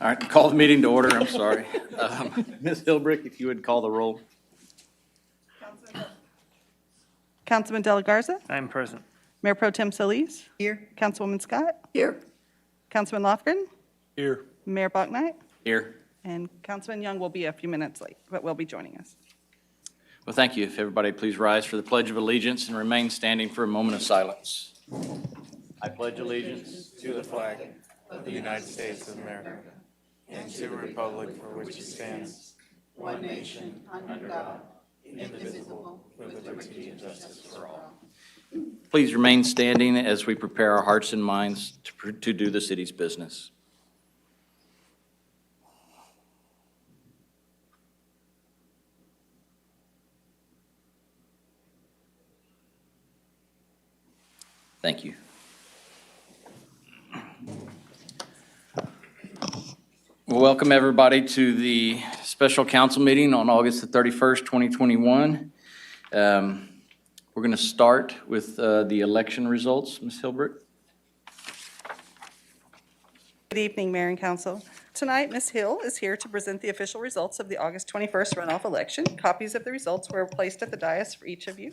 All right, call the meeting to order. I'm sorry. Ms. Hilbrick, if you would call the roll. Councilman De La Garza. I'm present. Mayor Pro Tem Solis. Here. Councilwoman Scott. Here. Councilman Lofgren. Here. Mayor Bauknight. Here. And Councilman Young will be a few minutes late, but will be joining us. Well, thank you. If everybody please rise for the Pledge of Allegiance and remain standing for a moment of silence. I pledge allegiance To the flag of the United States of America and to the republic for which it stands, one nation, under God, indivisible, with liberty and justice for all. Please remain standing as we prepare our hearts and minds to do the city's business. Thank you. Well, welcome everybody to the special council meeting on August the 31st, 2021. We're going to start with the election results. Ms. Hilbert. Good evening, Mayor and Council. Tonight, Ms. Hill is here to present the official results of the August 21st runoff election. Copies of the results were placed at the dais for each of you.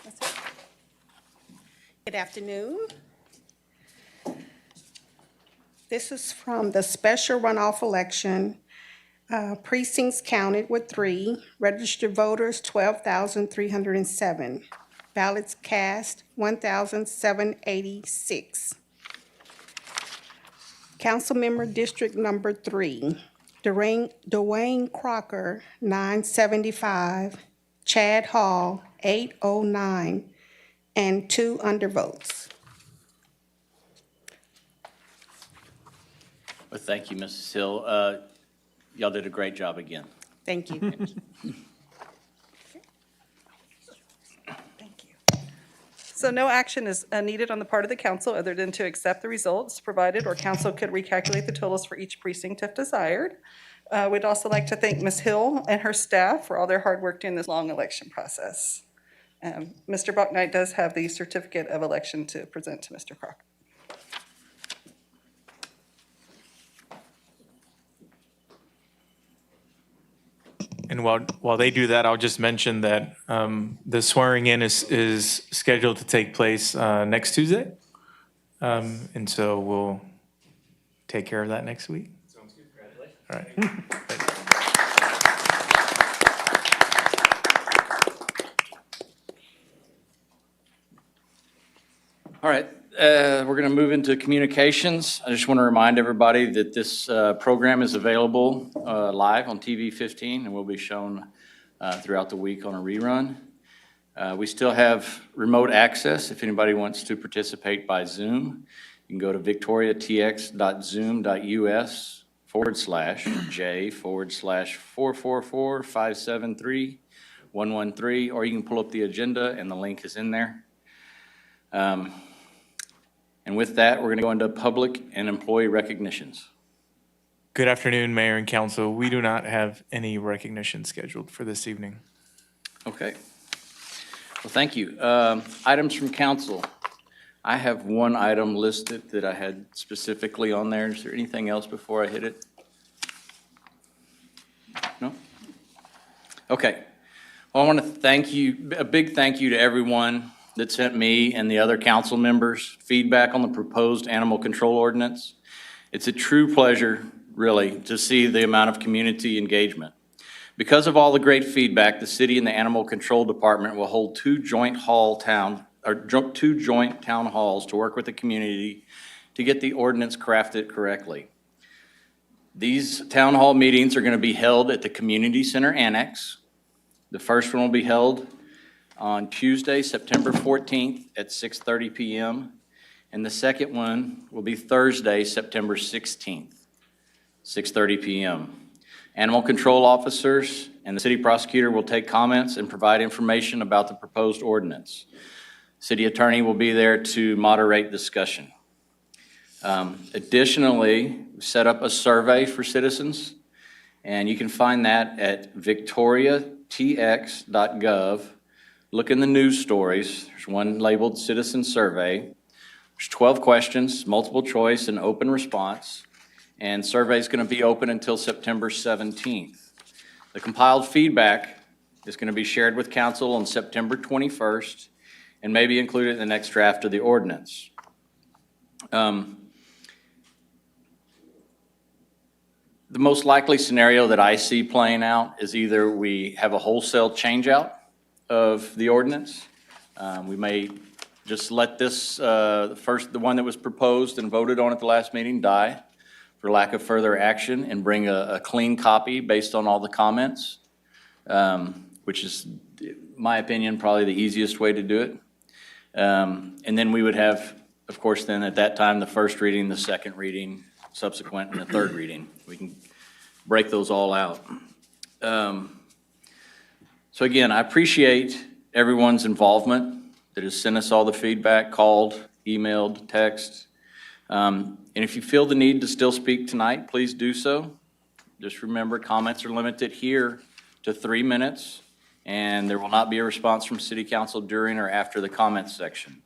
Ms. Hill. Good afternoon. This is from the special runoff election. Precincts counted with 3, registered voters 12,307, ballots cast 1,786. Councilmember District Number 3, Dwayne Crocker 975, Chad Hall 809, and 2 undervotes. Well, thank you, Mrs. Hill. Y'all did a great job again. Thank you. Thank you. So no action is needed on the part of the council other than to accept the results provided, or council could recalculate the totals for each precinct if desired. We'd also like to thank Ms. Hill and her staff for all their hard work during this long election process. Mr. Bauknight does have the certificate of election to present to Mr. Crocker. And while they do that, I'll just mention that the swearing in is scheduled to take place next Tuesday. And so we'll take care of that next week. Sounds good. Congratulations. All right. All right, we're going to move into communications. I just want to remind everybody that this program is available live on TV 15 and will be shown throughout the week on a rerun. We still have remote access if anybody wants to participate by Zoom. You can go to victoriatx.zoom.us/J/444573113, or you can pull up the agenda and the link is in there. And with that, we're going to go into public and employee recognitions. Good afternoon, Mayor and Council. We do not have any recognition scheduled for this evening. Okay. Well, thank you. Items from council. I have one item listed that I had specifically on there. Is there anything else before I hit it? No? Okay. Well, I want to thank you, a big thank you to everyone that sent me and the other council members feedback on the proposed animal control ordinance. It's a true pleasure, really, to see the amount of community engagement. Because of all the great feedback, the city and the Animal Control Department will hold two joint town halls to work with the community to get the ordinance crafted correctly. These town hall meetings are going to be held at the Community Center Annex. The first one will be held on Tuesday, September 14th at 6:30 p.m. And the second one will be Thursday, September 16th, 6:30 p.m. Animal control officers and the city prosecutor will take comments and provide information about the proposed ordinance. City attorney will be there to moderate discussion. Additionally, we set up a survey for citizens, and you can find that at victoriatx.gov. Look in the news stories. There's one labeled Citizen Survey. There's 12 questions, multiple choice and open response. and survey is going to be open until September 17th. The compiled feedback is going to be shared with council on September 21st and may be included in the next draft of the ordinance. The most likely scenario that I see playing out is either we have a wholesale changeout of the ordinance. We may just let this, the one that was proposed and voted on at the last meeting die for lack of further action and bring a clean copy based on all the comments, which is, in my opinion, probably the easiest way to do it. And then we would have, of course, then at that time, the first reading, the second reading, subsequent, and the third reading. We can break those all out. So again, I appreciate everyone's involvement that has sent us all the feedback, called, emailed, text. And if you feel the need to still speak tonight, please do so. Just remember, comments are limited here to 3 minutes, and there will not be a response from City Council during or after the comments section.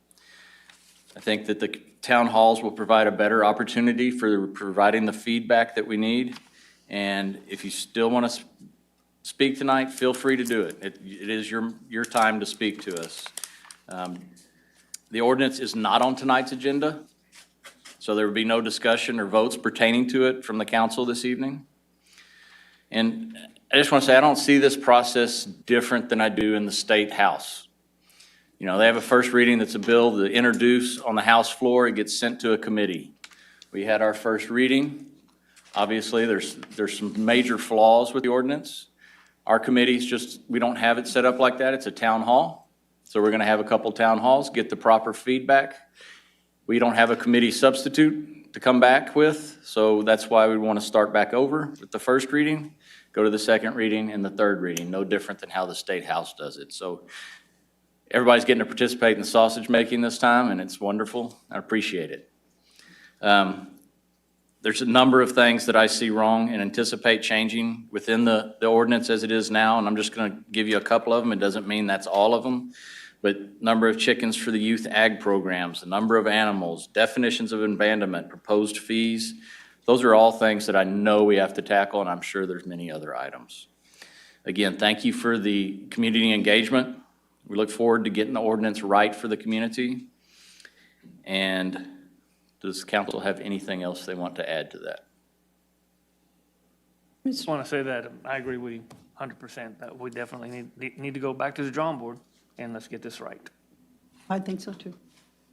I think that the town halls will provide a better opportunity for providing the feedback that we need. And if you still want to speak tonight, feel free to do it. It is your time to speak to us. The ordinance is not on tonight's agenda, so there will be no discussion or votes pertaining to it from the council this evening. And I just want to say, I don't see this process different than I do in the State House. You know, they have a first reading that's a bill to introduce on the House floor. It gets sent to a committee. We had our first reading. Obviously, there's some major flaws with the ordinance. Our committee's just, we don't have it set up like that. It's a town hall. So we're going to have a couple town halls, get the proper feedback. We don't have a committee substitute to come back with, so that's why we want to start back over with the first reading, go to the second reading and the third reading, no different than how the State House does it. So everybody's getting to participate in the sausage making this time, and it's wonderful. I appreciate it. There's a number of things that I see wrong and anticipate changing within the ordinance as it is now, and I'm just going to give you a couple of them. It doesn't mean that's all of them, but number of chickens for the youth ag programs, the number of animals, definitions of abandonment, proposed fees. Those are all things that I know we have to tackle, and I'm sure there's many other items. Again, thank you for the community engagement. We look forward to getting the ordinance right for the community. And does council have anything else they want to add to that? I just want to say that I agree with you 100%, that we definitely need to go back to the drawing board and let's get this right. I think so too.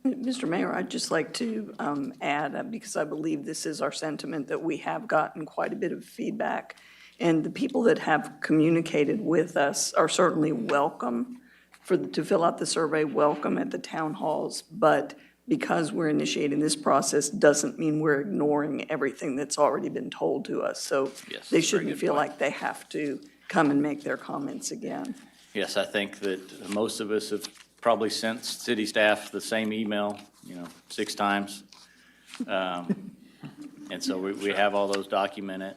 Mr. Mayor, I'd just like to add, because I believe this is our sentiment, that we have gotten quite a bit of feedback, and the people that have communicated with us are certainly welcome to fill out the survey, welcome at the town halls, but because we're initiating this process doesn't mean we're ignoring everything that's already been told to us. So Yes, they very shouldn't good feel point. like they have to come and make their comments again. Yes, I think that most of us have probably sent city staff the same email, 6 times. And so we have all those documented.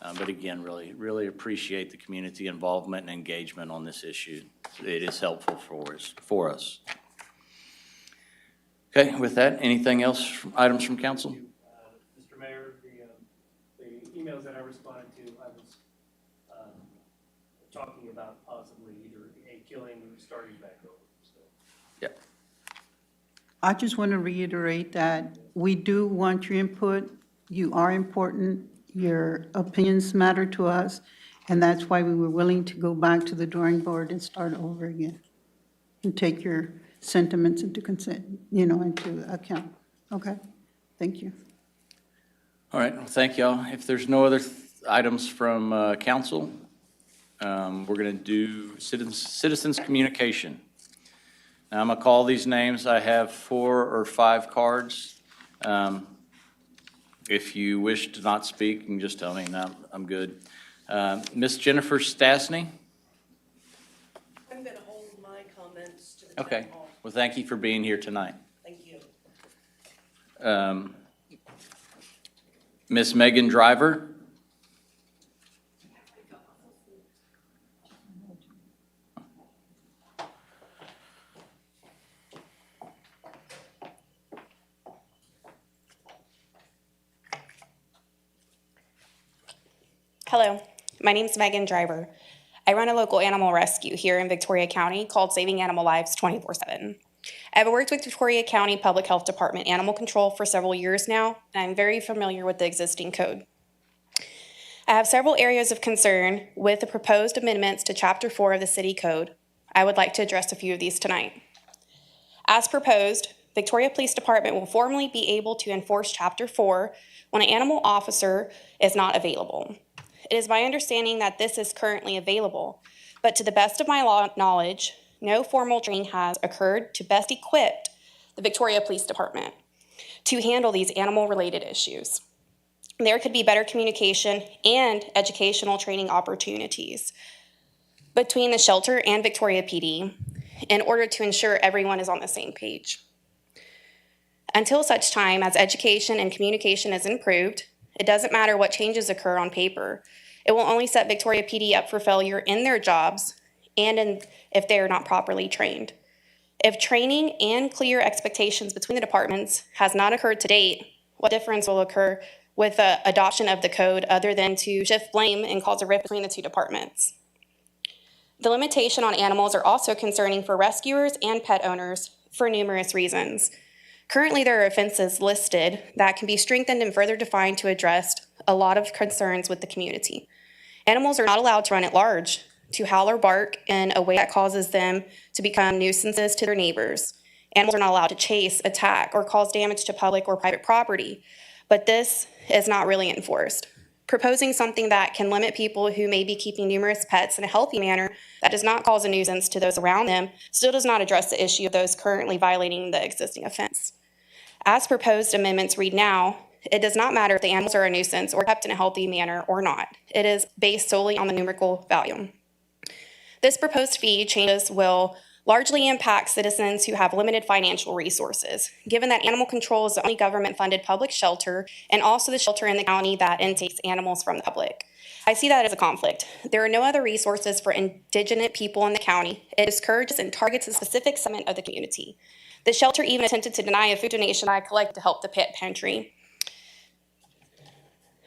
But again, really appreciate the community involvement and engagement on this issue. It is helpful for us. Okay, with that, anything else, items from council? Mr. Mayor, the emails that I responded to, I was talking about possibly either a killing or starting back over. So. Yeah. I just want to reiterate that we do want your input. You are important. Your opinions matter to us. And that's why we were willing to go back to the drawing board and start over again and take your sentiments into into account. Okay? Thank you. All right, well, thank y'all. If there's no other items from council, we're going to do citizens communication. Now, I'm going to call these names. I have 4 or 5 cards. If you wish to not speak, you can just tell me. No, I'm good. Miss Jennifer Stasny? I'm going to hold my comments to the Okay. town hall. Well, thank you for being here tonight. Thank you. Miss Megan Driver? Hello, my name is Megan Driver. I run a local animal rescue here in Victoria County called Saving Animal Lives 24/7. I've worked with Victoria County Public Health Department Animal Control for several years now, and I'm very familiar with the existing code. I have several areas of concern with the proposed amendments to Chapter 4 of the City Code. I would like to address a few of these tonight. As proposed, Victoria Police Department will formally be able to enforce Chapter 4 when an animal officer is not available. It is my understanding that this is currently available, but to the best of my knowledge, no formal training has occurred to best equip the Victoria Police Department to handle these animal-related issues. There could be better communication and educational training opportunities between the shelter and Victoria PD in order to ensure everyone is on the same page. Until such time as education and communication is improved, it doesn't matter what changes occur on paper. It will only set Victoria PD up for failure in their jobs and if they are not properly trained. If training and clear expectations between the departments has not occurred to date, what difference will occur with the adoption of the code other than to shift blame and cause a rift between the two departments? The limitation on animals are also concerning for rescuers and pet owners for numerous reasons. Currently, there are offenses listed that can be strengthened and further defined to address a lot of concerns with the community. Animals are not allowed to run at large, to howl or bark in a way that causes them to become nuisances to their neighbors. Animals are not allowed to chase, attack, or cause damage to public or private property, but this is not really enforced. Proposing something that can limit people who may be keeping numerous pets in a healthy manner that does not cause a nuisance to those around them still does not address the issue of those currently violating the existing offense. As proposed amendments read now, it does not matter if the animals are a nuisance or kept in a healthy manner or not. It is based solely on the numerical value. This proposed fee changes will largely impact citizens who have limited financial resources, given that animal control is the only government-funded public shelter and also the shelter in the county that intakes animals from the public. I see that as a conflict. There are no other resources for indigenous people in the county. It discourages and targets a specific segment of the community. The shelter even attempted to deny a food donation I collected to help the pet pantry,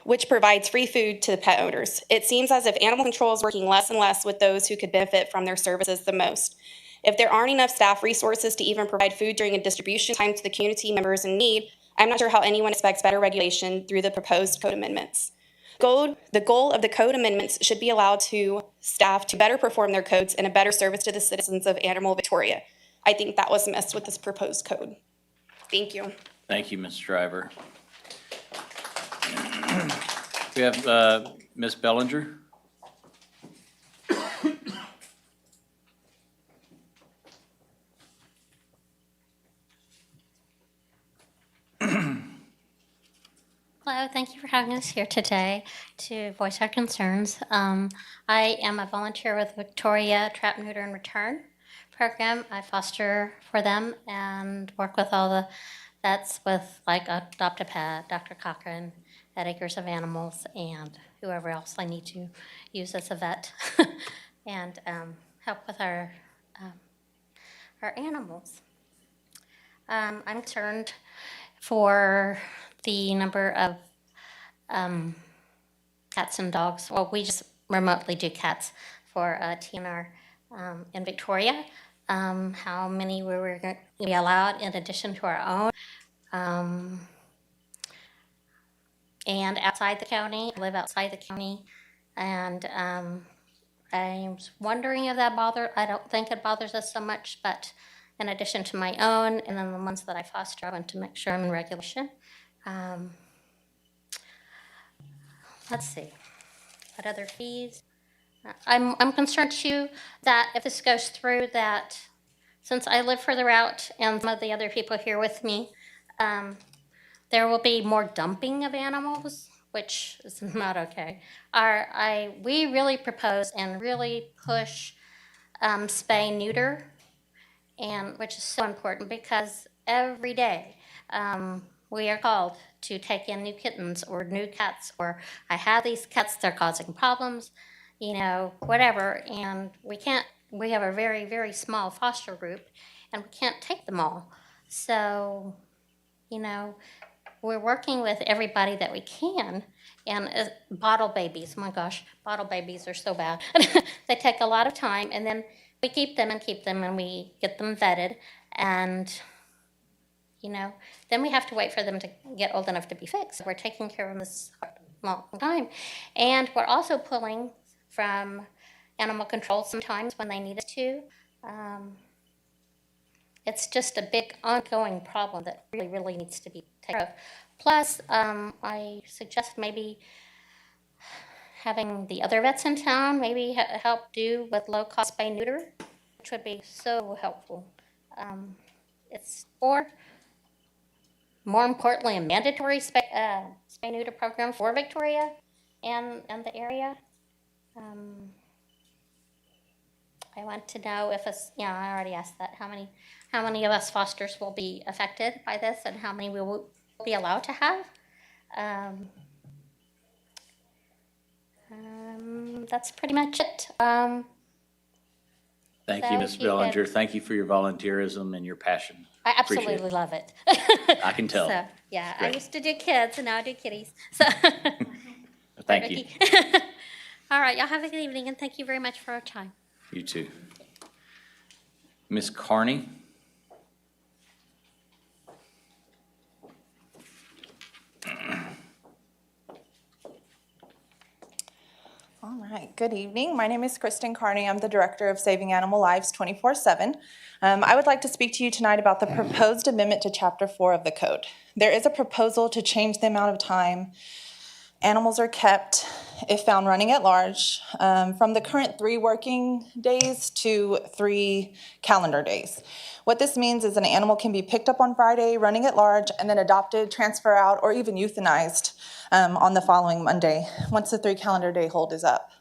which provides free food to the pet owners. It seems as if animal control is working less and less with those who could benefit from their services the most. If there aren't enough staff resources to even provide food during a distribution time to the community members in need, I'm not sure how anyone expects better regulation through the proposed code amendments. The goal of the code amendments should be allowed to staff to better perform their codes and a better service to the citizens of Animal Victoria. I think that was missed with this proposed code. Thank you. Thank you, Ms. Driver. We have Ms. Bellinger. Hello, thank you for having us here today to voice our concerns. I am a volunteer with Victoria Trap, Neuter, and Return program. I foster for them and work with all the vets with like Adopt a Pet, Dr. Cochran, at Acres of Animals, and whoever else I need to use as a vet, and help with our animals. I'm concerned for the number of cats and dogs. Well, we just remotely do cats for TNR in Victoria. How many we were going to be allowed in addition to our own. And outside the county, I live outside the county, and I was wondering if that I don't think it bothers us so much, but in addition to my own, and then the ones that I foster, I want to make sure I'm in regulation. Let's see, what other fees? I'm concerned too that if this goes through, that since I live further out and some of the other people here with me, there will be more dumping of animals, which is not okay. We really propose and really push spay neuter, and which is so important because every day we are called to take in new kittens or new cats, or I have these cats, they're causing problems, whatever, and we have a very, very small foster group, and we can't take them all. So, we're working with everybody that we can. And bottle babies, my gosh, bottle babies are so bad. They take a lot of time, and then we keep them, and we get them vetted. And, then we have to wait for them to get old enough to be fixed. We're taking care of them this long time. And we're also pulling from animal control sometimes when they need us to. It's just a big ongoing problem that really, really needs to be taken care of. Plus, I suggest maybe having the other vets in town maybe help do with low-cost spay-neuter, which would be so helpful. It's more importantly, a mandatory spay-neuter program for Victoria and the area. I want to know if I already asked that, how many of us fosters will be affected by this and how many we will be allowed to have. That's pretty much it. Thank So you, Ms. if you Bellinger. could- Thank you for your volunteerism and your passion. I Appreciate absolutely it. love it. I can tell. So, yeah, I Great. used to do kids and now I do kitties. So, Thank you. All right, y'all have a good evening and thank you very much for our time. You too. Ms. Carney? All right, good evening. My name is Kristen Carney. I'm the Director of Saving Animal Lives 24/7. I would like to speak to you tonight about the proposed amendment to Chapter 4 of the Code. There is a proposal to change the amount of time animals are kept if found running at large from the current 3 working days to 3 calendar days. What this means is an animal can be picked up on Friday, running at large, and then adopted, transfer out, or even euthanized on the following Monday, once the 3 calendar day hold is up.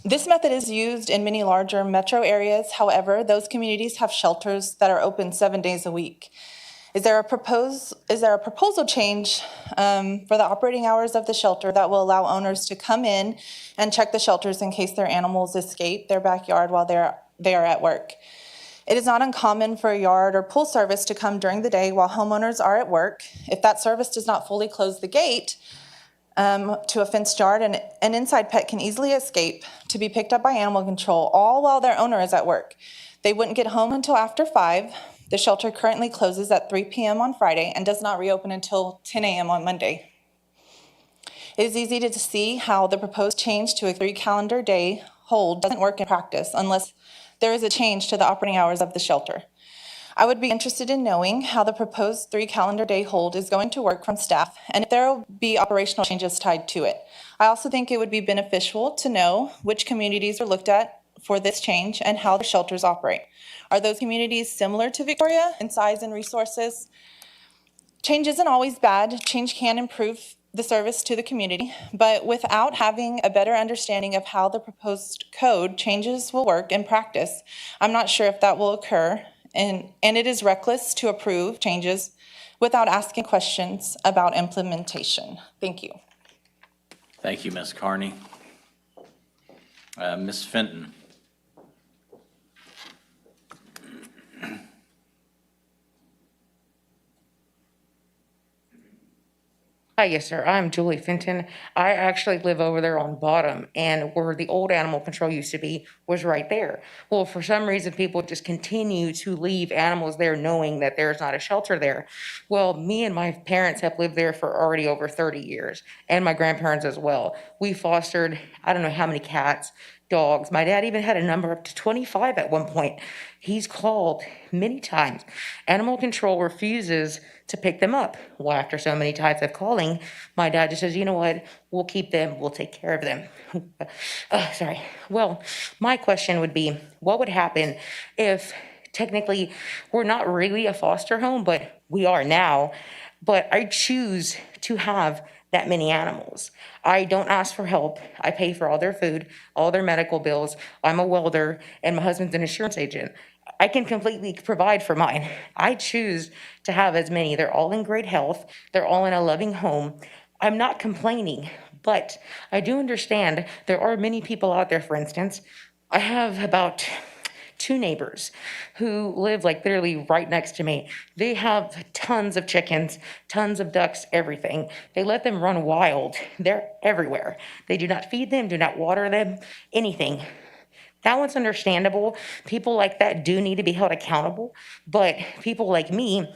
This method is used in many larger metro areas. However, those communities have shelters that are open 7 days a week. Is there a proposal change for the operating hours of the shelter that will allow owners to come in and check the shelters in case their animals escape their backyard while they are at work? It is not uncommon for a yard or pool service to come during the day while homeowners are at work. If that service does not fully close the gate to a fenced yard, an inside pet can easily escape to be picked up by animal control, all while their owner is at work. They wouldn't get home until after 5. The shelter currently closes at 3 p.m. on Friday and does not reopen until 10 a.m. on Monday. It is easy to see how the proposed change to a 3 calendar day hold doesn't work in practice unless there is a change to the operating hours of the shelter. I would be interested in knowing how the proposed 3 calendar day hold is going to work from staff and if there will be operational changes tied to it. I also think it would be beneficial to know which communities are looked at for this change and how the shelters operate. Are those communities similar to Victoria in size and resources? Change isn't always bad. Change can improve the service to the community, but without having a better understanding of how the proposed code changes will work in practice, I'm not sure if that will occur, and it is reckless to approve changes without asking questions about implementation. Thank you. Thank you, Ms. Carney. Ms. Fenton? Hi, yes, sir. I'm Julie Fenton. I actually live over there on Bottom, and where the old animal control used to be was right there. Well, for some reason, people just continue to leave animals there knowing that there's not a shelter there. Well, me and my parents have lived there for already over 30 years, and my grandparents as well. We fostered, I don't know how many cats, dogs. My dad even had a number up to 25 at one point. He's called many times. Animal control refuses to pick them up. Well, after so many times of calling, my dad just says, you know what, we'll keep them, we'll take care of them. Sorry. Well, my question would be, what would happen if technically we're not really a foster home, but we are now, but I choose to have that many animals. I don't ask for help. I pay for all their food, all their medical bills. I'm a welder, and my husband's an insurance agent. I can completely provide for mine. I choose to have as many. They're all in great health. They're all in a loving home. I'm not complaining, but I do understand there are many people out there, for instance. I have about two neighbors who live like literally right next to me. They have tons of chickens, tons of ducks, everything. They let them run wild. They're everywhere. They do not feed them, do not water them, anything. That one's understandable. People like that do need to be held accountable. But people like me,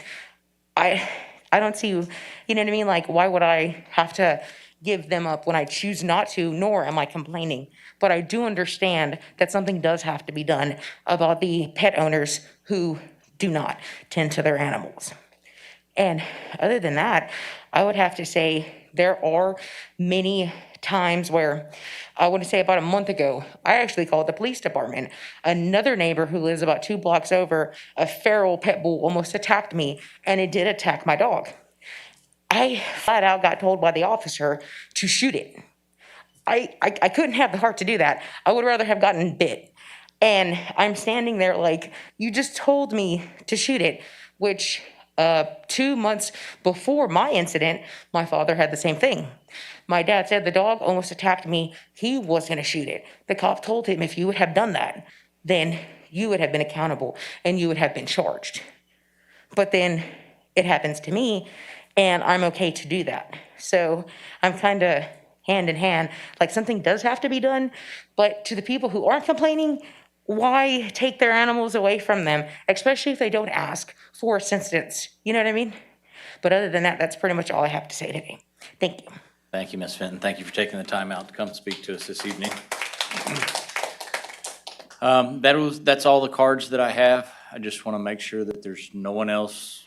I don't see, you know what I mean? Like, why would I have to give them up when I choose not to, nor am I complaining? But I do understand that something does have to be done about the pet owners who do not tend to their animals. And other than that, I would have to say there are many times where, I want to say about a month ago, I actually called the police department. Another neighbor who lives about 2 blocks over, a feral pit bull almost attacked me, and it did attack my dog. I flat out got told by the officer to shoot it. I couldn't have the heart to do that. I would rather have gotten bit. And I'm standing there like, you just told me to shoot it, which 2 months before my incident, my father had the same thing. My dad said the dog almost attacked me. He was going to shoot it. The cop told him if you would have done that, then you would have been accountable and you would have been charged. But then it happens to me, and I'm okay to do that. So I'm kind of hand in hand, like something does have to be done, but to the people who aren't complaining, why take their animals away from them, especially if they don't ask for assistance? You know what I mean? But other than that, that's pretty much all I have to say today. Thank you. Thank you, Ms. Fenton. Thank you for taking the time out to come speak to us this evening. That's all the cards that I have. I just want to make sure that there's no one else,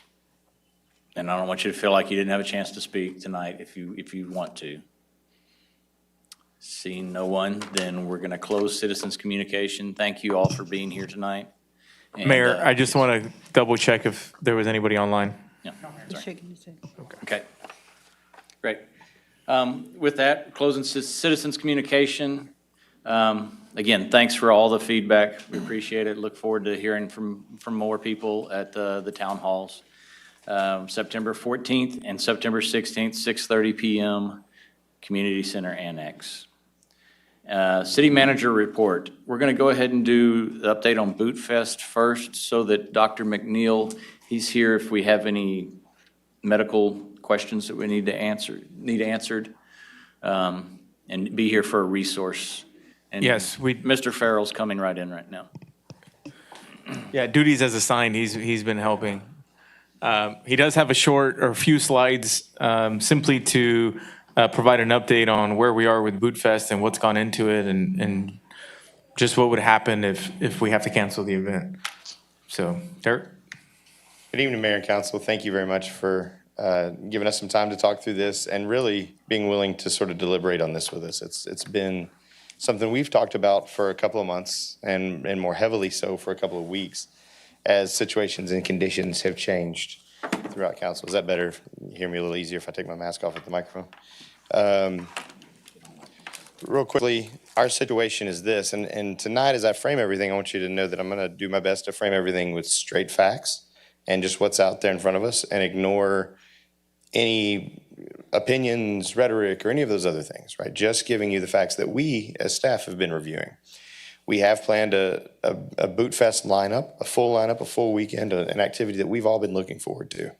and I don't want you to feel like you didn't have a chance to speak tonight if you want to. Seeing no one, then we're going to close citizens' communication. Thank you all for being here tonight. And, Mayor, I just want to double check if there was anybody online. Yeah, He's sorry. shaking his head. Okay, great. With that, closing citizens' communication. Again, thanks for all the feedback. We appreciate it. Look forward to hearing from more people at the town halls. September 14th and September 16th, 6:30 p.m., Community Center Annex. City manager report. We're going to go ahead and do the update on BootFest first so that Dr. McNeil, he's here if we have any medical questions that we need answered, and be here for a resource. And Yes, Mr. Ferrell's coming right in right now. Yeah, duties as assigned, he's been helping. He does have a few slides simply to provide an update on where we are with BootFest and what's gone into it and just what would happen if we have to cancel the event. So, Darrek? Good evening, Mayor and Council. Thank you very much for giving us some time to talk through this and really being willing to sort of deliberate on this with us. It's been something we've talked about for a couple of months and more heavily so for a couple of weeks as situations and conditions have changed throughout council. Is that better? You hear me a little easier if I take my mask off at the microphone? Real quickly, our situation is this, and tonight as I frame everything, I want you to know that I'm going to do my best to frame everything with straight facts and just what's out there in front of us and ignore any opinions, rhetoric, or any of those other things, right? Just giving you the facts that we as staff have been reviewing. We have planned a BootFest lineup, a full weekend, an activity that we've all been looking forward to.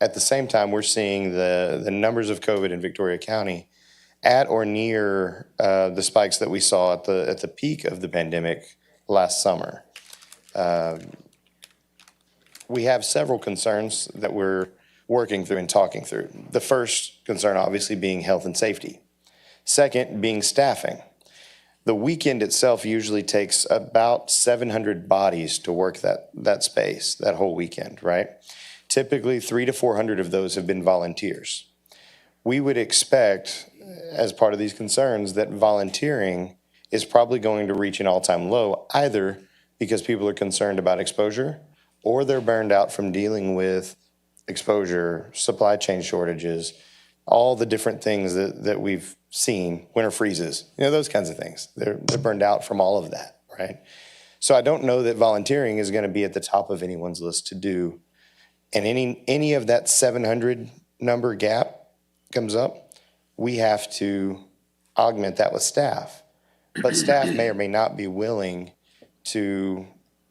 At the same time, we're seeing the numbers of COVID in Victoria County at or near the spikes that we saw at the peak of the pandemic last summer. We have several concerns that we're working through and talking through. The first concern obviously being health and safety. Second being staffing. The weekend itself usually takes about 700 bodies to work that space, that whole weekend, right? Typically 300 to 400 of those have been volunteers. We would expect, as part of these concerns, that volunteering is probably going to reach an all-time low, either because people are concerned about exposure or they're burned out from dealing with exposure, supply chain shortages, all the different things that we've seen, winter freezes, those kinds of things. They're burned out from all of that, right? So I don't know that volunteering is going to be at the top of anyone's list to do. And any of that 700 number gap comes up, we have to augment that with staff. But staff may or may not be willing to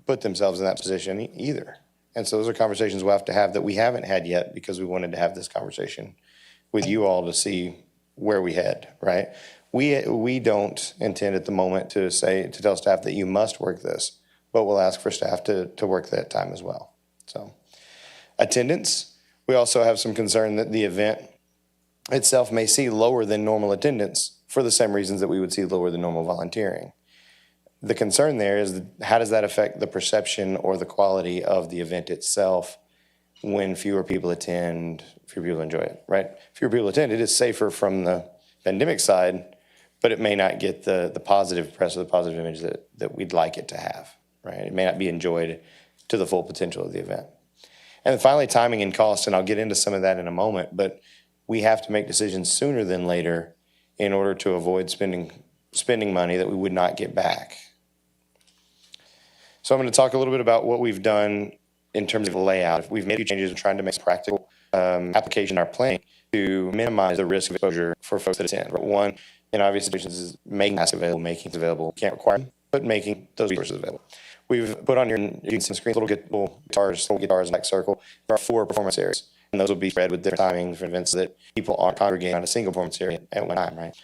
put themselves in that position either. And so those are conversations we'll have to have that we haven't had yet because we wanted to have this conversation with you all to see where we head, right? We don't intend at the moment to tell staff that you must work this, but we'll ask for staff to work that time as well. So attendance, we also have some concern that the event itself may see lower than normal attendance for the same reasons that we would see lower than normal volunteering. The concern there is how does that affect the perception or the quality of the event itself when fewer people attend, fewer people enjoy it, right? Fewer people attend, it is safer from the pandemic side, but it may not get the positive press or the positive image that we'd like it to have, right? It may not be enjoyed to the full potential of the event. And then finally, timing and cost, and I'll get into some of that in a moment, but we have to make decisions sooner than later in order to avoid spending money that we would not get back. So I'm going to talk a little bit about what we've done in terms of layout. We've made a few changes in trying to make practical application in our planning to minimize the risk of exposure for folks that attend. One, in obvious situations, is making masks available, making it available. Can't require them, but making those resources available. We've put on here, you can see on the screen, little guitars in the circle. There are 4 performance areas, and those will be spread with different timing for events so that people aren't congregating on a single performance area at one time, right?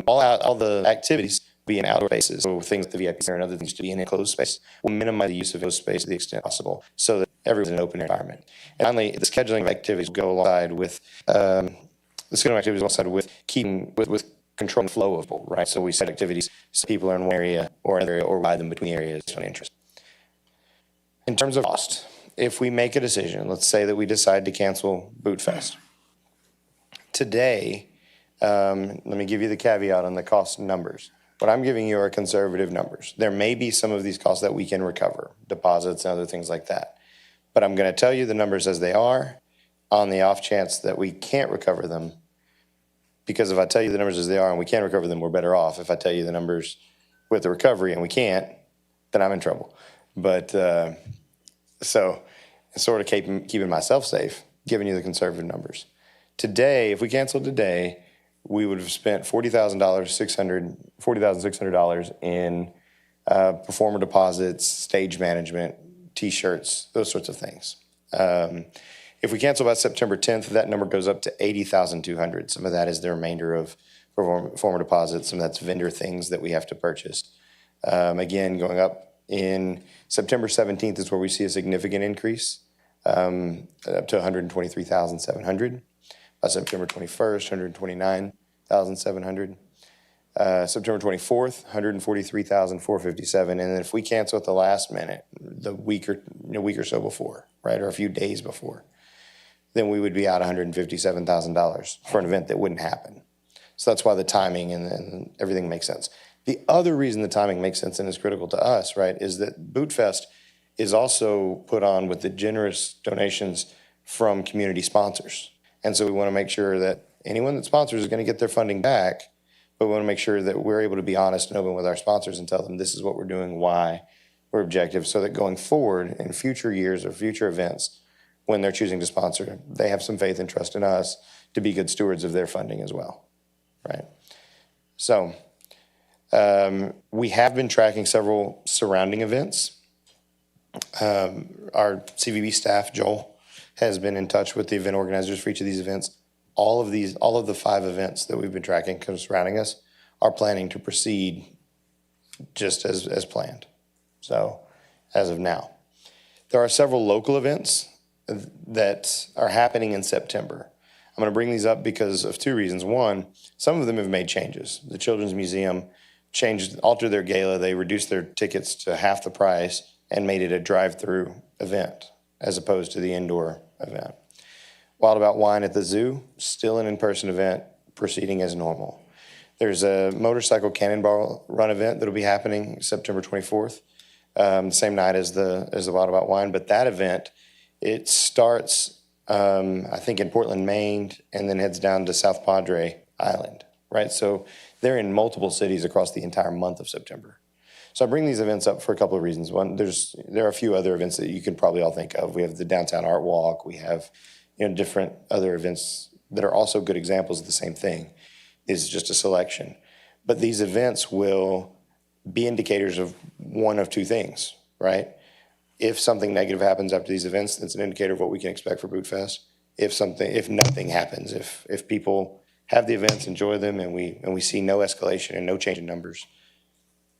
All the activities be in outdoor spaces, so things like the VIP center and other things to be in enclosed space. We'll minimize the use of those space to the extent possible so that everyone's in an open environment. And finally, the scheduling of activities will go alongside with keeping with controlling the flow of people, right? So we set activities so people are in one area or another area or ride them between areas of interest. In terms of cost, if we make a decision, let's say that we decide to cancel BootFest. Today, let me give you the caveat on the cost numbers. What I'm giving you are conservative numbers. There may be some of these costs that we can recover, deposits and other things like that. But I'm going to tell you the numbers as they are on the off chance that we can't recover them. Because if I tell you the numbers as they are and we can't recover them, we're better off. If I tell you the numbers with the recovery and we can't, then I'm in trouble. But so sort of keeping myself safe, giving you the conservative numbers. Today, if we canceled today, we would have spent $40,600 in performer deposits, stage management, T-shirts, those sorts of things. If we cancel by September 10th, that number goes up to $80,200. Some of that is the remainder of performer deposits. Some of that's vendor things that we have to purchase. Again, going up in September 17th is where we see a significant increase, up to $123,700. September 21st, $129,700. September 24th, $143,457. And then if we cancel at the last minute, a week or so before, right, or a few days before, then we would be out $157,000 for an event that wouldn't happen. So that's why the timing and everything makes sense. The other reason the timing makes sense and is critical to us, right, is that BootFest is also put on with the generous donations from community sponsors. And so we want to make sure that anyone that sponsors is going to get their funding back, but we want to make sure that we're able to be honest and open with our sponsors and tell them this is what we're doing, why we're objective, so that going forward in future years or future events, when they're choosing to sponsor, they have some faith and trust in us to be good stewards of their funding as well, right? So we have been tracking several surrounding events. Our CVB staff, Joel, has been in touch with the event organizers for each of these events. All of the 5 events that we've been tracking surrounding us are planning to proceed just as planned. So as of now, there are several local events that are happening in September. I'm going to bring these up because of 2 reasons. One, some of them have made changes. The Children's Museum altered their gala. They reduced their tickets to half the price and made it a drive-through event as opposed to the indoor event. Wild About Wine at the Zoo, still an in-person event, proceeding as normal. There's a motorcycle cannonball run event that'll be happening September 24th, the same night as the Wild About Wine. But that event, it starts, I think, in Portland, Maine, and then heads down to South Padre Island, right? So they're in multiple cities across the entire month of September. So I bring these events up for a couple of reasons. One, there are a few other events that you can probably all think of. We have the Downtown Art Walk. We have different other events that are also good examples of the same thing. Is just a selection. But these events will be indicators of one of two things, right? If something negative happens after these events, that's an indicator of what we can expect for BootFest. If nothing happens, if people have the events, enjoy them, and we see no escalation and no change in numbers,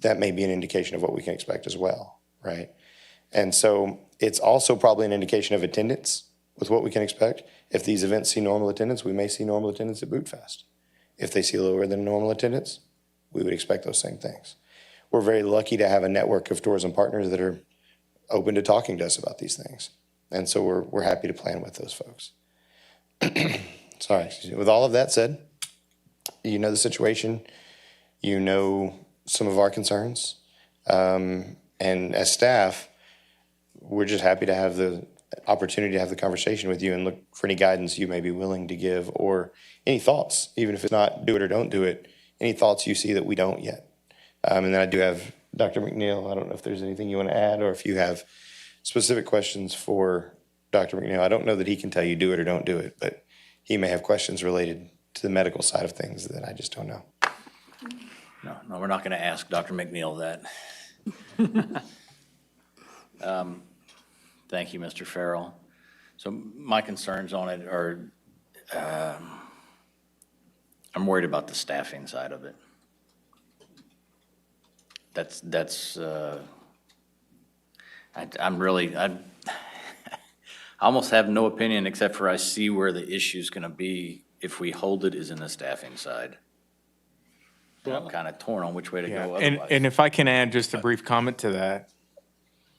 that may be an indication of what we can expect as well, right? And so it's also probably an indication of attendance with what we can expect. If these events see normal attendance, we may see normal attendance at BootFest. If they see lower than normal attendance, we would expect those same things. We're very lucky to have a network of tourism partners that are open to talking to us about these things. And so we're happy to plan with those folks. Sorry, excuse me. With all of that said, you know the situation, you know some of our concerns. And as staff, we're just happy to have the opportunity to have the conversation with you and look for any guidance you may be willing to give, or any thoughts, even if it's not do it or don't do it, any thoughts you see that we don't yet. And then I do have Dr. McNeil. I don't know if there's anything you want to add, or if you have specific questions for Dr. McNeil. I don't know that he can tell you do it or don't do it, but he may have questions related to the medical side of things that I just don't know. No, we're not going to ask Dr. McNeil that. Thank you, Mr. Ferrell. So my concerns on it are, I'm worried about the staffing side of it. I almost have no opinion, except for I see where the issue's going to be if we hold it is in the staffing side. And I'm kind of torn on which way to go otherwise. And if I can add just a brief comment to that,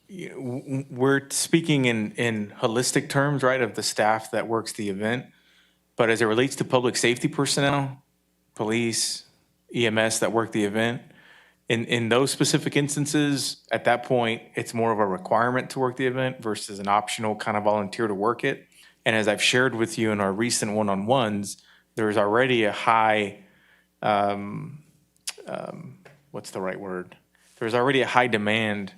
we're speaking in holistic terms, right, of the staff that works the event. But as it relates to public safety personnel, police, EMS that work the event, in those specific instances, at that point, it's more of a requirement to work the event versus an optional kind of volunteer to work it. And as I've shared with you in our recent one-on-ones, there's already a high, what's the right word? There's already a high demand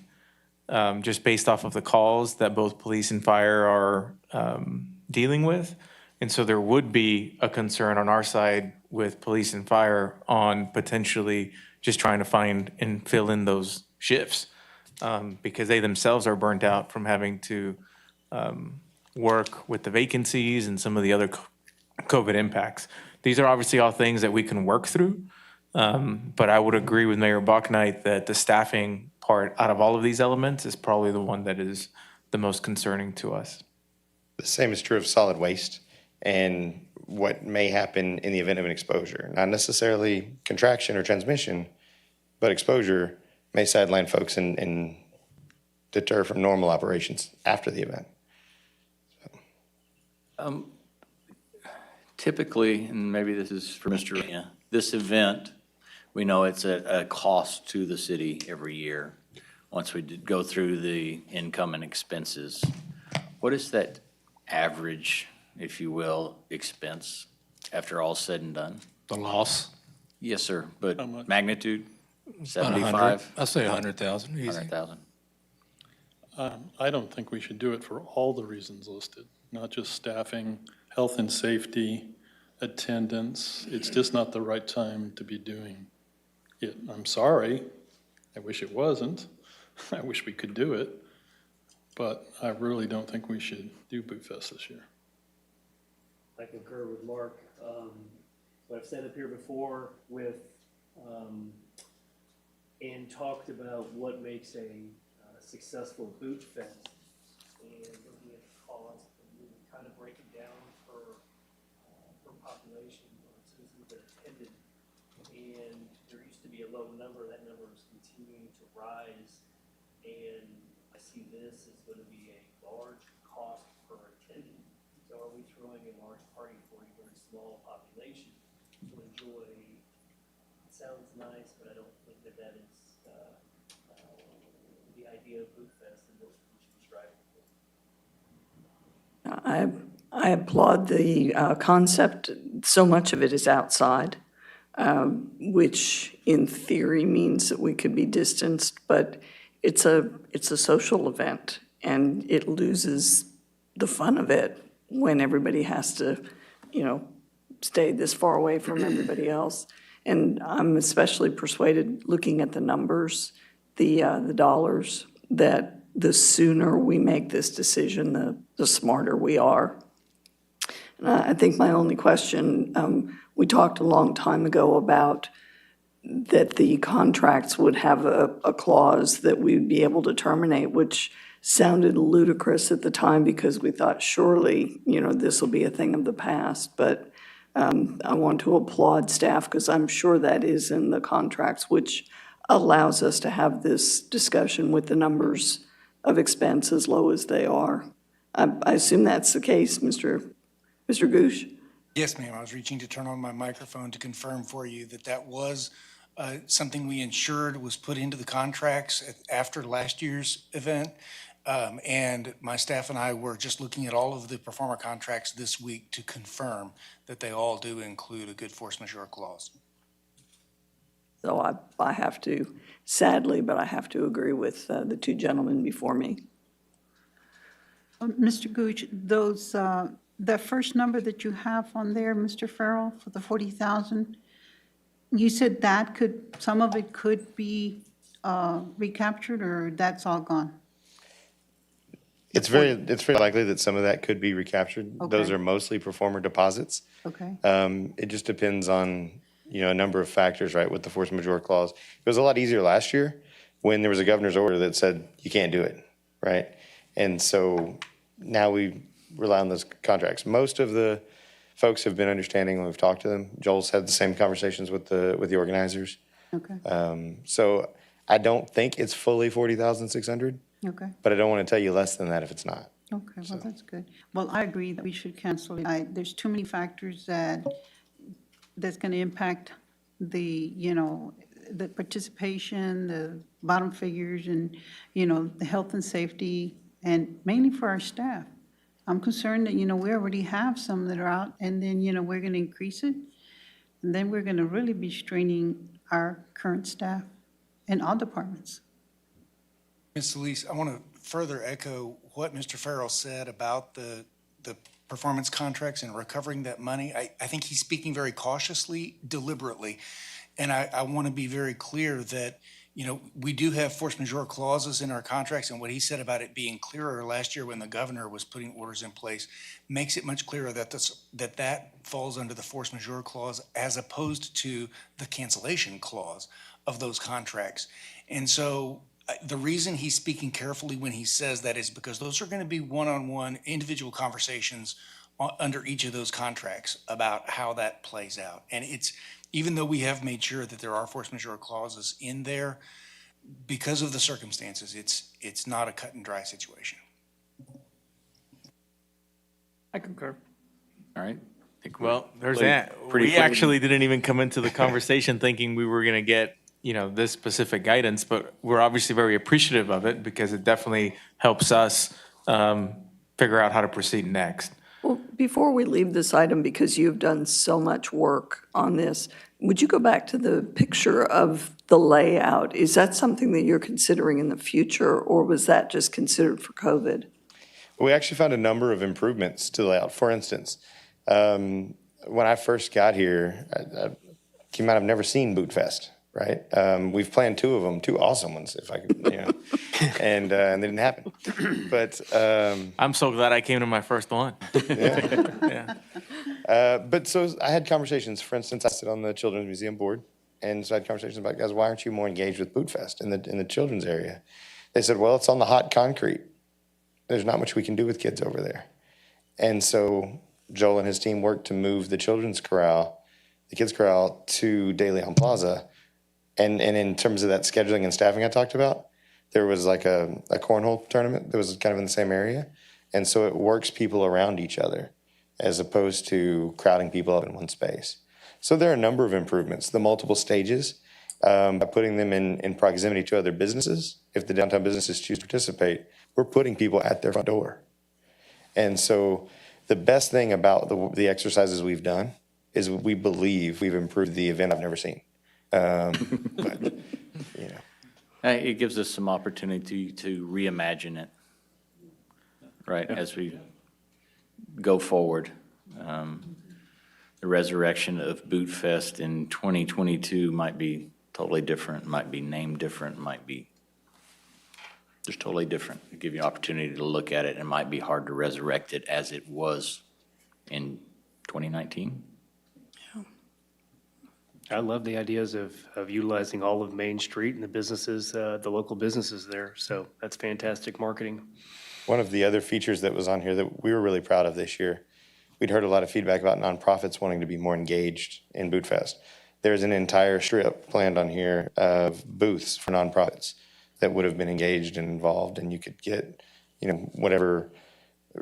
just based off of the calls that both police and fire are dealing with. And so there would be a concern on our side with police and fire on potentially just trying to find and fill in those shifts because they themselves are burnt out from having to work with the vacancies and some of the other COVID impacts. These are obviously all things that we can work through. But I would agree with Mayor Bauknight that the staffing part out of all of these elements is probably the one that is the most concerning to us. The same is true of solid waste and what may happen in the event of an exposure. Not necessarily contraction or transmission, but exposure may sideline folks and deter from normal operations after the event. Typically, and maybe this is for Mr. Reyna, this event, we know it's a cost to the city every year. Once we go through the income and expenses, what is that average, if you will, expense after all said and done? The loss? Yes, sir, but How much? magnitude, About 100. 75? I say 100,000, easy. 100,000. I don't think we should do it for all the reasons listed, not just staffing, health and safety, attendance. It's just not the right time to be doing it. I'm sorry. I wish it wasn't. I wish we could do it. But I really don't think we should do BootFest this year. I concur with Mark. What I've said up here before with, and talked about what makes a successful BootFest, and looking at the cost, and we would kind of break it down per population or citizens that attended. And there used to be a low number. That number is continuing to rise, and I see this as going to be a large cost per attendant. So are we throwing a large party for a very small population to enjoy? It sounds nice, but I don't think that that is the idea of BootFest and what we should be striving for. I applaud the concept. So much of it is outside, which in theory means that we could be distanced, but it's a social event, and it loses the fun of it when everybody has to, stay this far away from everybody else. And I'm especially persuaded, looking at the numbers, the dollars, that the sooner we make this decision, the smarter we are. And I think my only question, we talked a long time ago about that the contracts would have a clause that we would be able to terminate, which sounded ludicrous at the time because we thought surely, this will be a thing of the past. But I want to applaud staff because I'm sure that is in the contracts, which allows us to have this discussion with the numbers of expense as low as they are. I assume that's the case, Mr. Gooch? Yes, ma'am. I was reaching to turn on my microphone to confirm for you that that was something we ensured was put into the contracts after last year's event. And my staff and I were just looking at all of the performer contracts this week to confirm that they all do include a good force majeure clause. So I have to, sadly, but I have to agree with the two gentlemen before me. Mr. Gooch, the first number that you have on there, Mr. Ferrell, for the 40,000, you said that some of it could be recaptured, or that's all gone? It's very likely that some of that could be recaptured. Those Okay. are mostly performer deposits. Okay, It just depends on, a number of factors, right, with the force majeure clause. It was a lot easier last year when there was a governor's order that said you can't do it, right? And so now we rely on those contracts. Most of the folks have been understanding when we've talked to them. Joel's had the same conversations with the organizers. okay, So I don't think it's fully 40,600, okay. but I don't want to tell you less than that if it's not. Okay, well, that's good. Well, I agree that we should cancel it. There's too many factors that's going to impact the participation, the bottom figures, and, the health and safety, and mainly for our staff. I'm concerned that, we already have some that are out, and then, we're going to increase it, and then we're going to really be straining our current staff in all departments. Ms. Solis, I want to further echo what Mr. Ferrell said about the performance contracts and recovering that money. I think he's speaking very cautiously, deliberately. And I want to be very clear that, we do have force majeure clauses in our contracts, and what he said about it being clearer last year when the governor was putting orders in place makes it much clearer that that falls under the force majeure clause as opposed to the cancellation clause of those contracts. And so the reason he's speaking carefully when he says that is because those are going to be one-on-one individual conversations under each of those contracts about how that plays out. And even though we have made sure that there are force majeure clauses in there, because of the circumstances, it's not a cut and dry situation. I concur. All right. Well, there's Pretty- that. pretty We clear. actually didn't even come into the conversation thinking we were going to get, this specific guidance, but we're obviously very appreciative of it because it definitely helps us figure out how to proceed next. Well, before we leave this item, because you've done so much work on this, would you go back to the picture of the layout? Is that something that you're considering in the future, or was that just considered for COVID? We actually found a number of improvements to the layout. For instance, when I first got here, you might have never seen BootFest, right? We've planned two of them, two awesome ones, if I could, and they didn't happen. But I'm so glad I came to my first one. Yeah. but so I had conversations. For instance, I sit on the Children's Museum board, and so I had conversations about, guys, why aren't you more engaged with BootFest in the children's area? They said, well, it's on the hot concrete. There's not much we can do with kids over there. And so Joel and his team worked to move the children's corral, the kids' corral, to De Leon Plaza. And in terms of that scheduling and staffing I talked about, there was like a cornhole tournament that was kind of in the same area. And so it works people around each other as opposed to crowding people up in one space. So there are a number of improvements. The multiple stages, by putting them in proximity to other businesses, if the downtown businesses choose to participate, we're putting people at their front door. And so the best thing about the exercises we've done is we believe we've improved the event I've never seen. But, It gives us some opportunity to reimagine it, right, as we go forward. the resurrection of BootFest in 2022 might be totally different, might be named different, might be just totally different. Give you an opportunity to look at it. It might be hard to resurrect it as it was in 2019. I love the ideas of utilizing all of Main Street and the businesses, the local businesses there. So that's fantastic marketing. One of the other features that was on here that we were really proud of this year, we'd heard a lot of feedback about nonprofits wanting to be more engaged in BootFest. There's an entire strip planned on here of booths for nonprofits that would have been engaged and involved, and you could get, whatever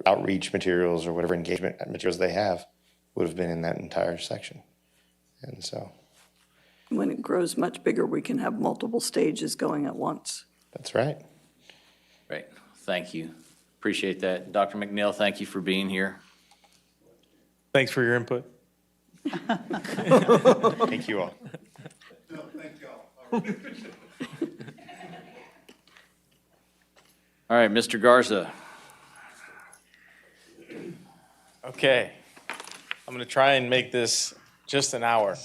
outreach materials or whatever engagement materials they have would have been in that entire section. And so. When it grows much bigger, we can have multiple stages going at once. That's right. Great, thank you. Appreciate that. Dr. McNeil, thank you for being here. Thanks for your input. Thank you all. No, thank y'all. All right, Mr. Garza. Okay, I'm gonna try and make this just an hour.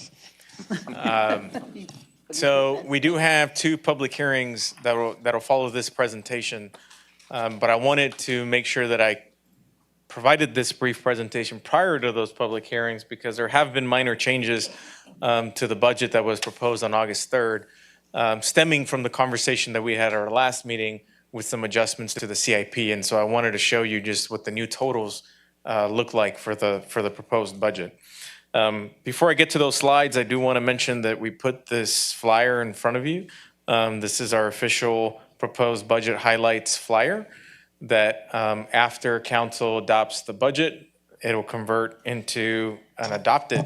So we do have 2 public hearings that'll follow this presentation. But I wanted to make sure that I provided this brief presentation prior to those public hearings because there have been minor changes to the budget that was proposed on August 3rd, stemming from the conversation that we had at our last meeting with some adjustments to the CIP. And so I wanted to show you just what the new totals look like for the proposed budget. Before I get to those slides, I do want to mention that we put this flyer in front of you. This is our official proposed budget highlights flyer that after council adopts the budget, it'll convert into an adopted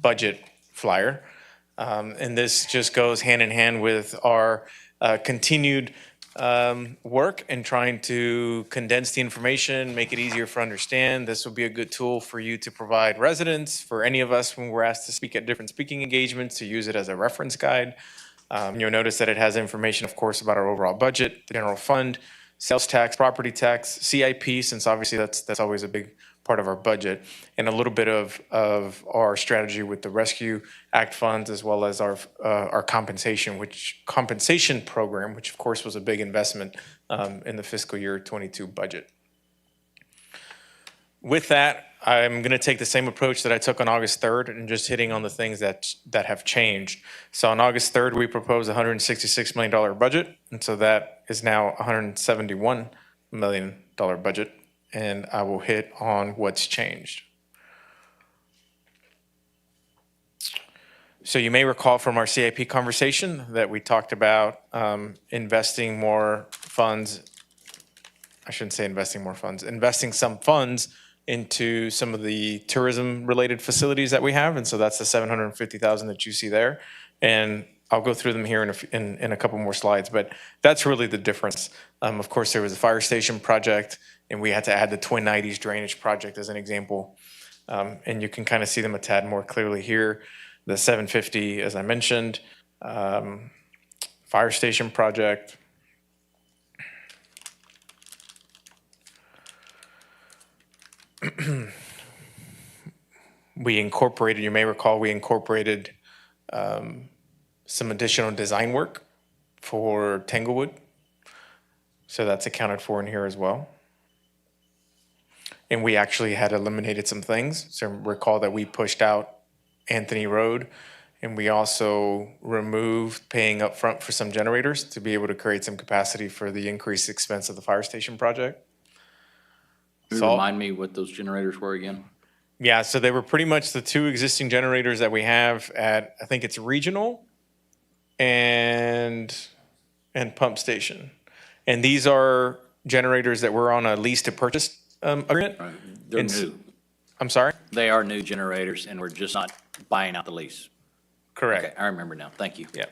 budget flyer. And this just goes hand in hand with our continued work and trying to condense the information, make it easier for understand. This will be a good tool for you to provide residents, for any of us when we're asked to speak at different speaking engagements, to use it as a reference guide. You'll notice that it has information, of course, about our overall budget, the general fund, sales tax, property tax, CIP, since obviously that's always a big part of our budget, and a little bit of our strategy with the Rescue Act funds, as well as our compensation program, which of course was a big investment in the fiscal year 22 budget. With that, I'm going to take the same approach that I took on August 3rd and just hitting on the things that have changed. So on August 3rd, we proposed a $166 million budget, and so that is now a $171 million budget, and I will hit on what's changed. So you may recall from our CIP conversation that we talked about investing more funds. I shouldn't say investing more funds, investing some funds into some of the tourism-related facilities that we have, and so that's the $750,000 that you see there. And I'll go through them here in a couple more slides, but that's really the difference. Of course, there was a fire station project, and we had to add the Twin 90s drainage project as an example. And you can kind of see them a tad more clearly here. The $750,000, as I mentioned, fire station project. We incorporated, you may recall, we incorporated some additional design work for Tanglewood. So that's accounted for in here as well. And we actually had eliminated some things. So recall that we pushed out Anthony Road, and we also removed paying up front for some generators to be able to create some capacity for the increased expense of the fire station project. So, Remind me what those generators were again? yeah, so they were pretty much the 2 existing generators that we have at, I think it's Regional and Pump Station. And these are generators that were on a lease to purchase agreement. Right. They're new. I'm sorry? They are new generators, and we're just not buying out the lease. Correct. Okay, I remember now. Thank you. Yeah.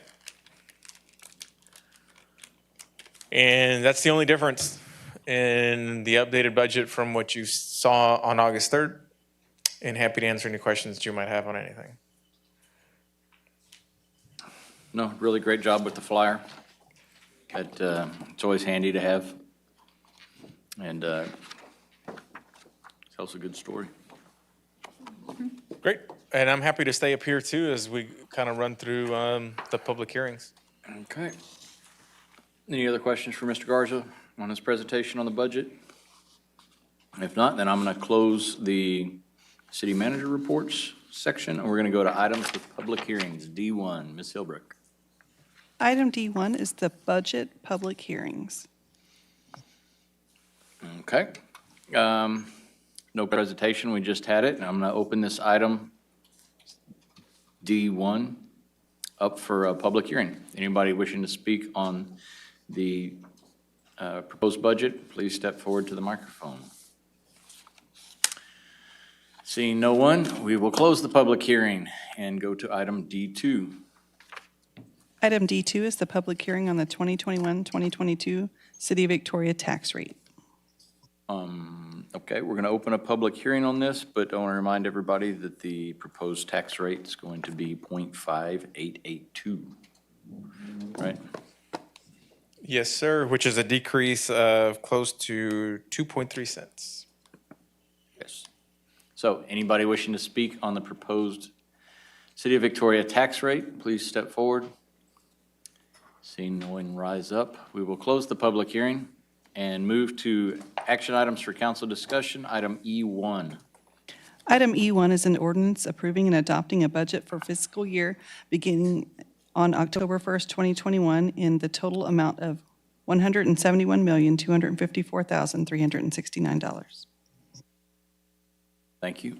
And that's the only difference in the updated budget from what you saw on August 3rd. And happy to answer any questions that you might have on anything. No, really great job with the flyer. It's always handy to have. And tells a good story. Great. And I'm happy to stay up here too as we kind of run through the public hearings. Okay. Any other questions for Mr. Garza on his presentation on the budget? If not, then I'm going to close the city manager reports section, and we're going to go to items with public hearings. D1, Ms. Hilbrook. Item D1 is the budget public hearings. Okay. No presentation, we just had it, and I'm going to open this item D1 up for a public hearing. Anybody wishing to speak on the proposed budget, please step forward to the microphone. Seeing no one, we will close the public hearing and go to item D2. Item D2 is the public hearing on the 2021-2022 City of Victoria tax rate. Okay, we're going to open a public hearing on this, but I want to remind everybody that the proposed tax rate is going to be 0.5882, right? Yes, sir, which is a decrease of close to 2.3 cents. Yes. So anybody wishing to speak on the proposed City of Victoria tax rate, please step forward. Seeing no one rise up, we will close the public hearing and move to action items for council discussion. Item E1. Item E1 is an ordinance approving and adopting a budget for fiscal year beginning on October 1st, 2021 in the total amount of $171,254,369. Thank you.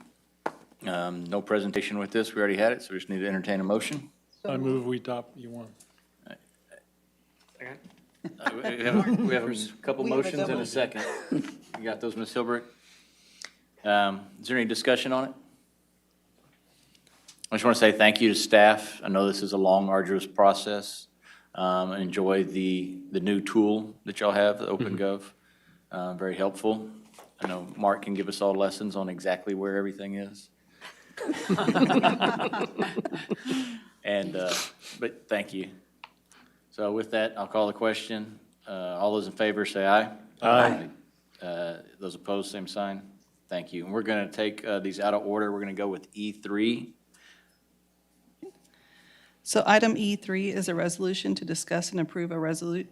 No presentation with this. We already had it, so we just need to entertain a motion. I move we adopt E1. We have a couple motions and a second. You got those, Ms. Hilbert? Is there any discussion on it? I just want to say thank you to staff. I know this is a long, arduous process. Enjoy the new tool that y'all have, the OpenGov. Very helpful. I know Mark can give us all lessons on exactly where everything is. But thank you. So with that, I'll call the question. All those in favor say aye. Aye. Those opposed, same sign. Thank you. And we're going to take these out of order. We're going to go with E3. So item E3 is a resolution to discuss and approve resolution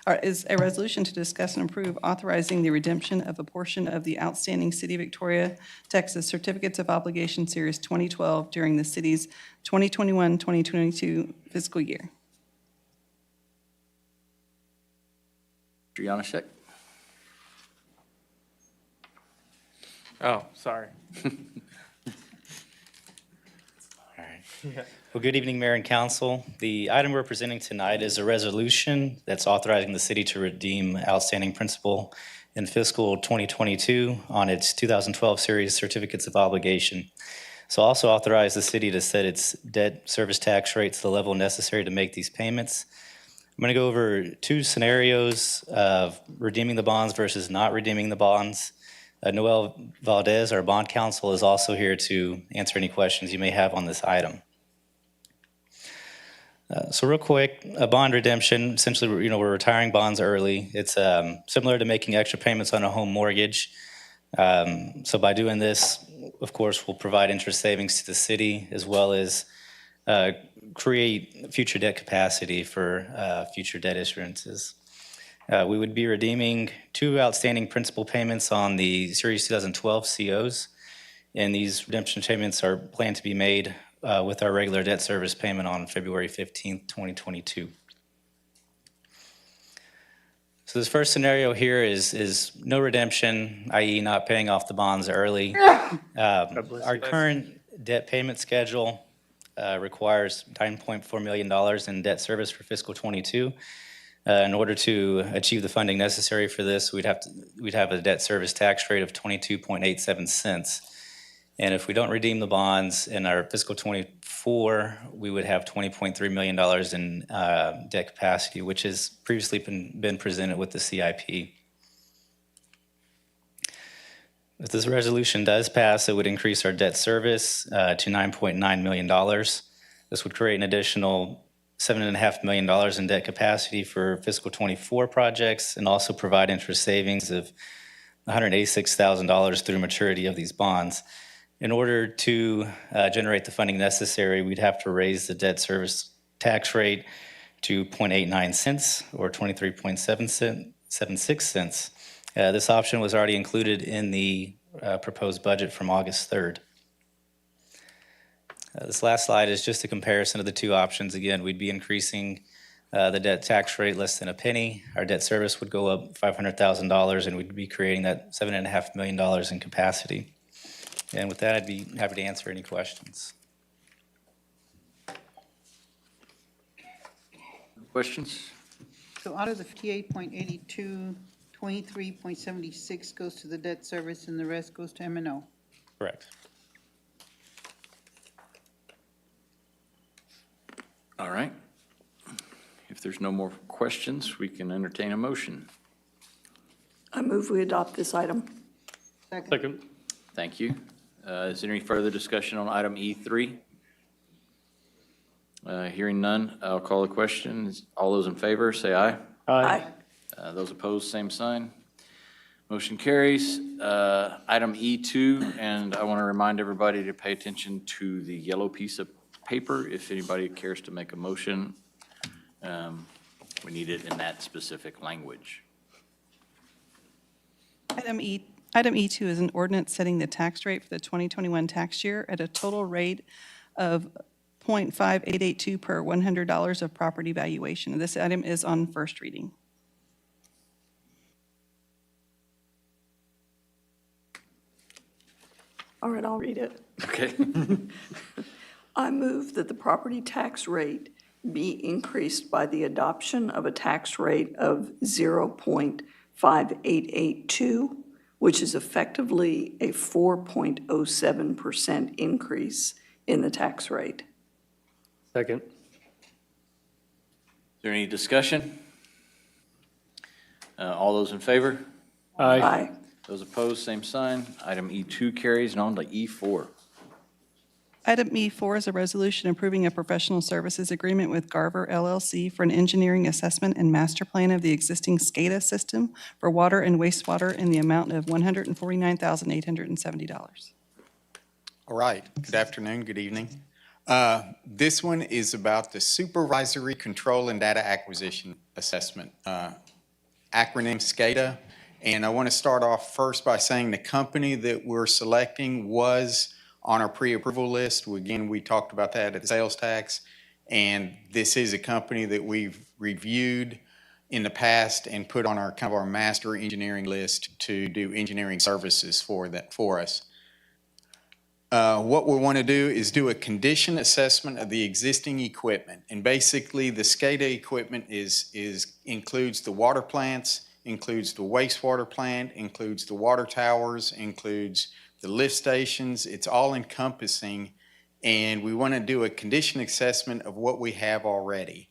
to discuss and approve authorizing the redemption of a portion of the outstanding City of Victoria, Texas Certificates of Obligation Series 2012 during the city's 2021-2022 fiscal year. Mr. Janusik. Oh, sorry. All right. Well, good evening, Mayor and Council. The item we're presenting tonight is a resolution that's authorizing the city to redeem outstanding principal in fiscal 2022 on its 2012 series certificates of obligation. So also authorize the city to set its debt service tax rate to the level necessary to make these payments. I'm going to go over two scenarios of redeeming the bonds versus not redeeming the bonds. Noel Valdez, our bond counsel, is also here to answer any questions you may have on this item. So real quick, a bond redemption, essentially, we're retiring bonds early. It's similar to making extra payments on a home mortgage. So by doing this, of course, we'll provide interest savings to the city as well as create future debt capacity for future debt issuances. We would be redeeming two outstanding principal payments on the Series 2012 COs, and these redemption payments are planned to be made with our regular debt service payment on February 15th, 2022. So this first scenario here is no redemption, i.e. not paying off the bonds early. Our current debt payment schedule requires $9.4 million in debt service for fiscal 22. In order to achieve the funding necessary for this, we'd have a debt service tax rate of 22.87 cents. And if we don't redeem the bonds in our fiscal 24, we would have $20.3 million in debt capacity, which has previously been presented with the CIP. If this resolution does pass, it would increase our debt service to $9.9 million. This would create an additional $7.5 million in debt capacity for fiscal 24 projects and also provide interest savings of $186,000 through maturity of these bonds. In order to generate the funding necessary, we'd have to raise the debt service tax rate to 0.89 cents or 23.76 cents. This option was already included in the proposed budget from August 3rd. This last slide is just a comparison of the two options. Again, we'd be increasing the debt tax rate less than a penny. Our debt service would go up $500,000, and we'd be creating that $7.5 million in capacity. And with that, I'd be happy to answer any questions. Questions? So out of the 58.82, 23.76 goes to the debt service and the rest goes to M&O. Correct. All right. If there's no more questions, we can entertain a motion. I move we adopt this item. Second. Thank you. Is there any further discussion on item E3? Hearing none, I'll call the question. All those in favor, say aye. Aye. Those opposed, same sign. Motion carries. Item E2, and I want to remind everybody to pay attention to the yellow piece of paper. If anybody cares to make a motion, we need it in that specific language. Item E2 is an ordinance setting the tax rate for the 2021 tax year at a total rate of 0.5882 per $100 of property valuation. This item is on first reading. All right, I'll read it. Okay. I move that the property tax rate be increased by the adoption of a tax rate of 0.5882, which is effectively a 4.07% increase in the tax rate. Second. Is there any discussion? All those in favor? Aye. Those opposed, same sign. Item E2 carries, and on to E4. Item E4 is a resolution approving a professional services agreement with Garza LLC for an engineering assessment and master plan of the existing SCADA system for water and wastewater in the amount of $149,870. All right, good afternoon, good evening. This one is about the Supervisory Control and Data Acquisition Assessment, acronym SCADA. And I want to start off first by saying the company that we're selecting was on our pre-approval list. Again, we talked about that at sales tax. And this is a company that we've reviewed in the past and put on our kind of our master engineering list to do engineering services for us. What we want to do is do a condition assessment of the existing equipment. And basically, the SCADA equipment includes the water plants, includes the wastewater plant, includes the water towers, includes the lift stations. It's all encompassing, and we want to do a condition assessment of what we have already.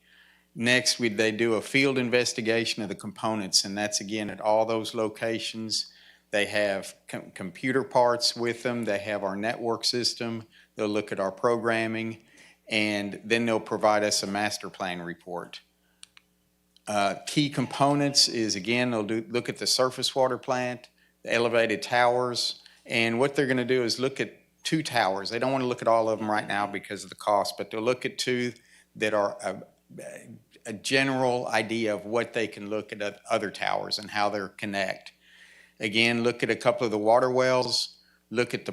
Next, they do a field investigation of the components, and that's again at all those locations. They have computer parts with them. They have our network system. They'll look at our programming, and then they'll provide us a master plan report. Key components is, again, they'll look at the surface water plant, the elevated towers, and what they're going to do is look at 2 towers. They don't want to look at all of them right now because of the cost, but they'll look at 2 that are a general idea of what they can look at other towers and how they're connect. Again, look at a couple of the water wells, look at the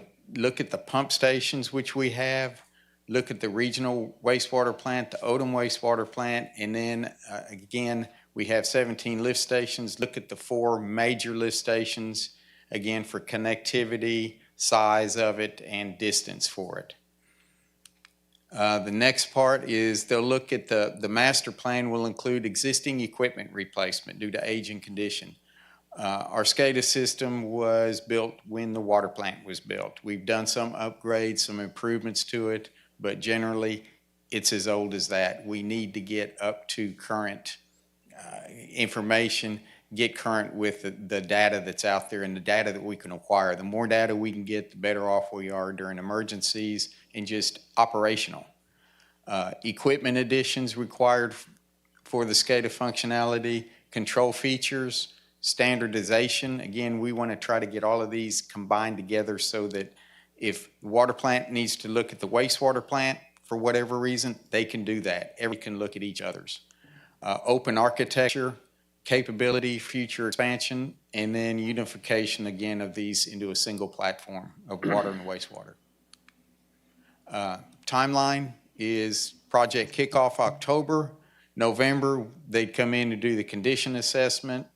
pump stations which we have, look at the regional wastewater plant, the Odom wastewater plant, and then again, we have 17 lift stations. Look at the 4 major lift stations, again, for connectivity, size of it, and distance for it. The next part is they'll look at the master plan will include existing equipment replacement due to age and condition. Our SCADA system was built when the water plant was built. We've done some upgrades, some improvements to it, but generally it's as old as that. We need to get up to current information, get current with the data that's out there and the data that we can acquire. The more data we can get, the better off we are during emergencies and just operational. Equipment additions required for the SCADA functionality, control features, standardization. Again, we want to try to get all of these combined together so that If the water plant needs to look at the wastewater plant for whatever reason, they can do that. Everyone can look at each other's. Open architecture, capability, future expansion, and then unification again of these into a single platform of water and wastewater. Timeline is project kickoff October. November, they'd come in to do the condition assessment.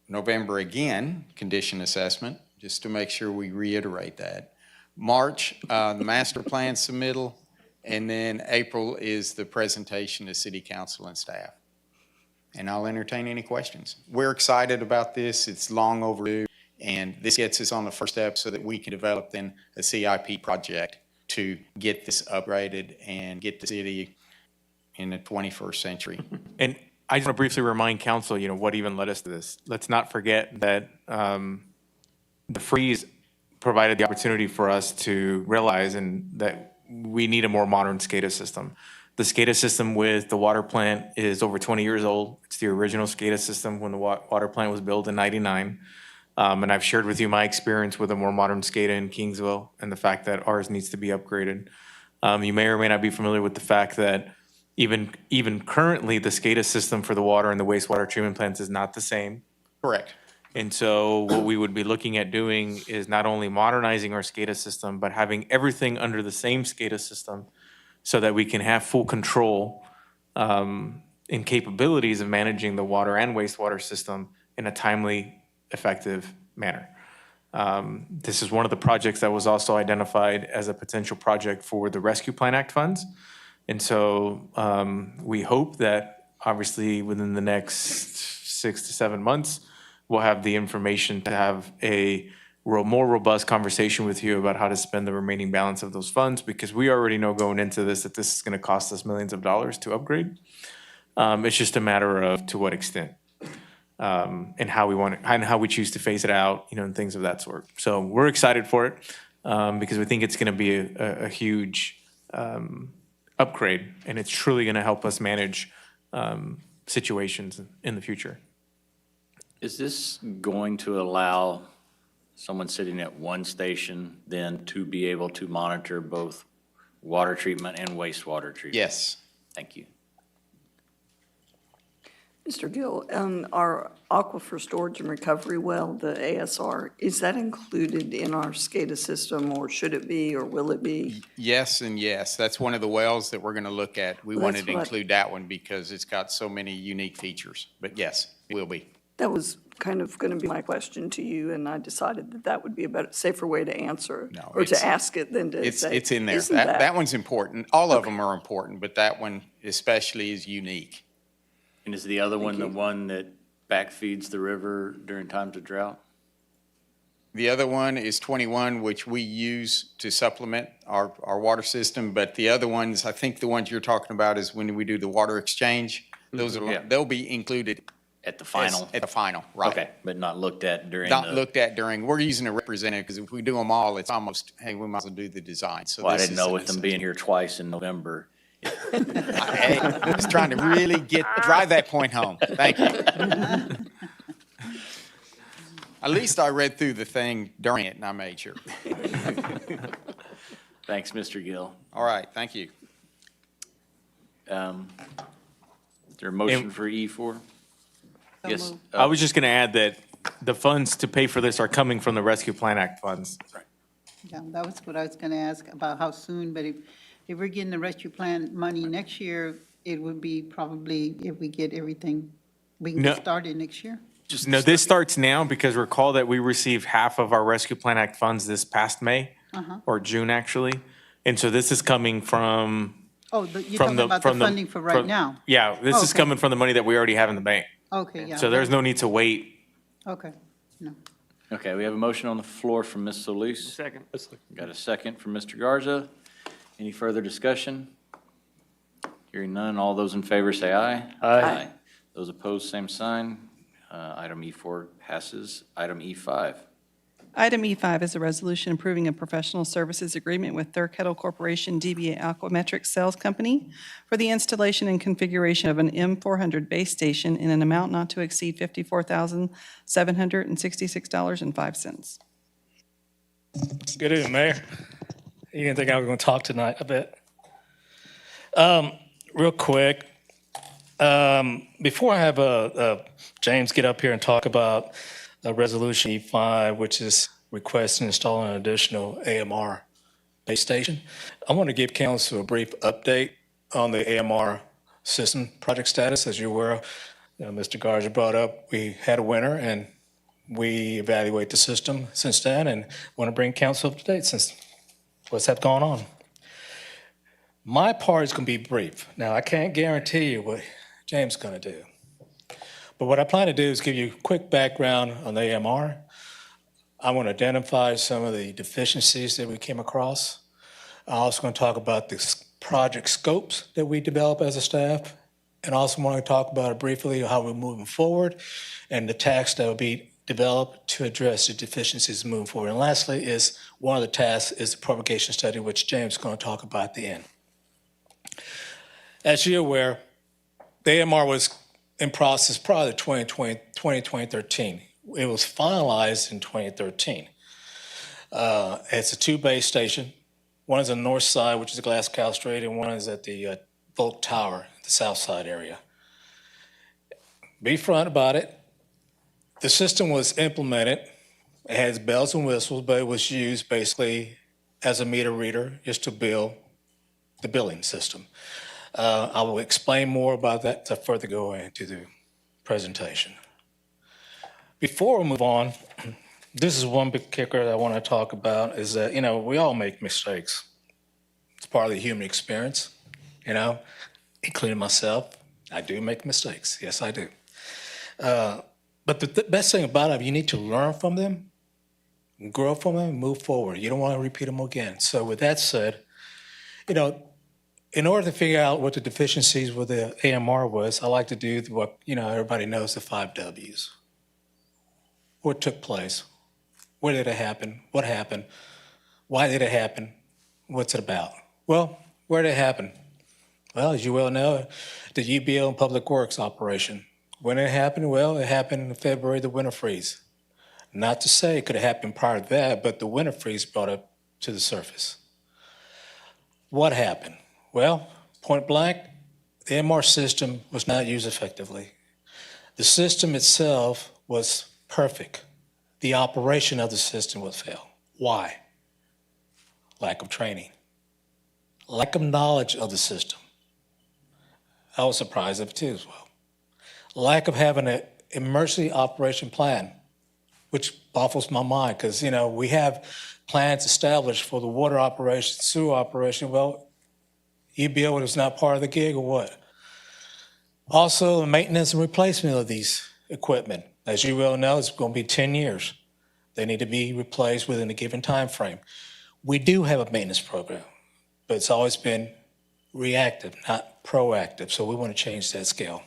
November again, condition assessment, just to make sure we reiterate that. March, the master plan submittal, and then April is the presentation to city council and staff. And I'll entertain any questions. We're excited about this. It's long overdue, and this gets us on the first step so that we can develop then a CIP project to get this upgraded and get the city in the 21st century. And I just want to briefly remind council, what even led us to this. Let's not forget that the freeze provided the opportunity for us to realize that we need a more modern SCADA system. The SCADA system with the water plant is over 20 years old. It's the original SCADA system when the water plant was built in '99. And I've shared with you my experience with a more modern SCADA in Kingsville and the fact that ours needs to be upgraded. You may or may not be familiar with the fact that even currently, the SCADA system for the water and the wastewater treatment plants is not the same. Correct. And so what we would be looking at doing is not only modernizing our SCADA system, but having everything under the same SCADA system so that we can have full control and capabilities of managing the water and wastewater system in a timely, effective manner. This is one of the projects that was also identified as a potential project for the Rescue Plan Act funds. And so we hope that obviously within the next 6 to 7 months, we'll have the information to have a more robust conversation with you about how to spend the remaining balance of those funds, because we already know going into this that this is going to cost us millions of dollars to upgrade. It's just a matter of to what extent and how we want it, and how we choose to phase it out, and things of that sort. So we're excited for it because we think it's going to be a huge upgrade, and it's truly going to help us manage situations in the future. Is this going to allow someone sitting at one station then to be able to monitor both water treatment and wastewater treatment? Yes. Thank you. Mr. Gill, our aquifer storage and recovery well, the ASR, is that included in our SCADA system, or should it be, or will it be? Yes and yes. That's one of the wells that we're going to look at. We Well, wanted that's to what I- include that one because it's got so many unique features. But yes, it will be. That was kind of going to be my question to you, and I decided that that would be a better, safer way to answer, No, or it's- to ask it than to say. It's in there. "Isn't That one's important. All of them are important, but that one especially is unique. And is the other one the you. one that backfeeds the river during times of drought? The other one is 21, which we use to supplement our water system. But the other ones, I think the ones you're talking about is when we do the water exchange. Those Yeah. are, they'll be included. At the final? At the final, right. Okay, but not looked at during Not the, looked at during, we're using a representative, because if we do them all, it's almost, hey, we might as well do the design. So well, I this didn't is know an with them being here twice in November. Hey, I was trying to really drive that point home. Thank you. At least I read through the thing during it and I made sure. Thanks, Mr. Gill. All right, thank you. Is there a motion for E4? Yes. I was just going to add that the funds to pay for this are coming from the Rescue Plan Act funds. Yeah, that was what I was going to ask about how soon, but if we're getting the rescue plan money next year, it would be probably, if we get everything, we can No. get started next year. No, this starts now because recall that we received half of our Rescue Plan Act funds this past May, or June, actually. And so this is coming from. Oh, you're talking about the funding for right now? Yeah, this is Okay. coming from the money that we already have in the bank. Okay, yeah. So there's no need to wait. Okay, no. Okay, we have a motion on the floor from Ms. Solis. Second. Got a second from Mr. Garza. Any further discussion? Hearing none, all those in favor say aye. Aye. Those opposed, same sign. Item E4 passes. Item E5. Item E5 is a resolution approving a professional services agreement with Third Kettle Corporation DBA Aquametric Sales Company for the installation and configuration of an M400 base station in an amount not to exceed $54,766.05. Good evening, Mayor. You didn't think I was going to talk tonight, I bet. Real quick, before I have James get up here and talk about Resolution E5, which is requesting installing an additional AMR base station, I want to give council a brief update on the AMR system project status. As you're aware, Mr. Garza brought up, we had a winter and we evaluate the system since then and want to bring council up to date since what's have gone on. My part is going to be brief. Now, I can't guarantee you what James is going to do. But what I plan to do is give you a quick background on the AMR. I want to identify some of the deficiencies that we came across. I'm also going to talk about the project scopes that we develop as a staff. And also want to talk about it briefly, how we're moving forward and the tasks that will be developed to address the deficiencies moving forward. And lastly is one of the tasks is the propagation study, which James is going to talk about at the end. As you're aware, the AMR was in process prior to 2013. It was finalized in 2013. It's a 2 base station. One is on the north side, which is the Glass Cow Strait, and one is at the Volk Tower, the south side area. Be front about it. The system was implemented. It has bells and whistles, but it was used basically as a meter reader just to bill the billing system. I will explain more about that to further go into the presentation. Before we move on, this is one big kicker that I want to talk about is that, we all make mistakes. It's part of the human experience, including myself. I do make mistakes. Yes, I do. But the best thing about it, you need to learn from them, grow from them, and move forward. You don't want to repeat them again. So with that said, in order to figure out what the deficiencies with the AMR was, I like to do what, everybody knows, the 5 Ws. What took place? Where did it happen? What happened? Why did it happen? What's it about? Well, where did it happen? Well, as you well know, the UBO and Public Works operation. When it happened? Well, it happened in February, the winter freeze. Not to say it could have happened prior to that, but the winter freeze brought it to the surface. What happened? Well, point blank, the AMR system was not used effectively. The system itself was perfect. The operation of the system was failed. Why? Lack of training. Lack of knowledge of the system. I was surprised of it too as well. Lack of having an emergency operation plan, which baffles my mind because, we have plans established for the water operation, sewer operation. Well, UBO was not part of the gig or what? Also, the maintenance and replacement of these equipment. As you well know, it's going to be 10 years. They need to be replaced within a given time frame. We do have a maintenance program, but it's always been reactive, not proactive. So we want to change that scale.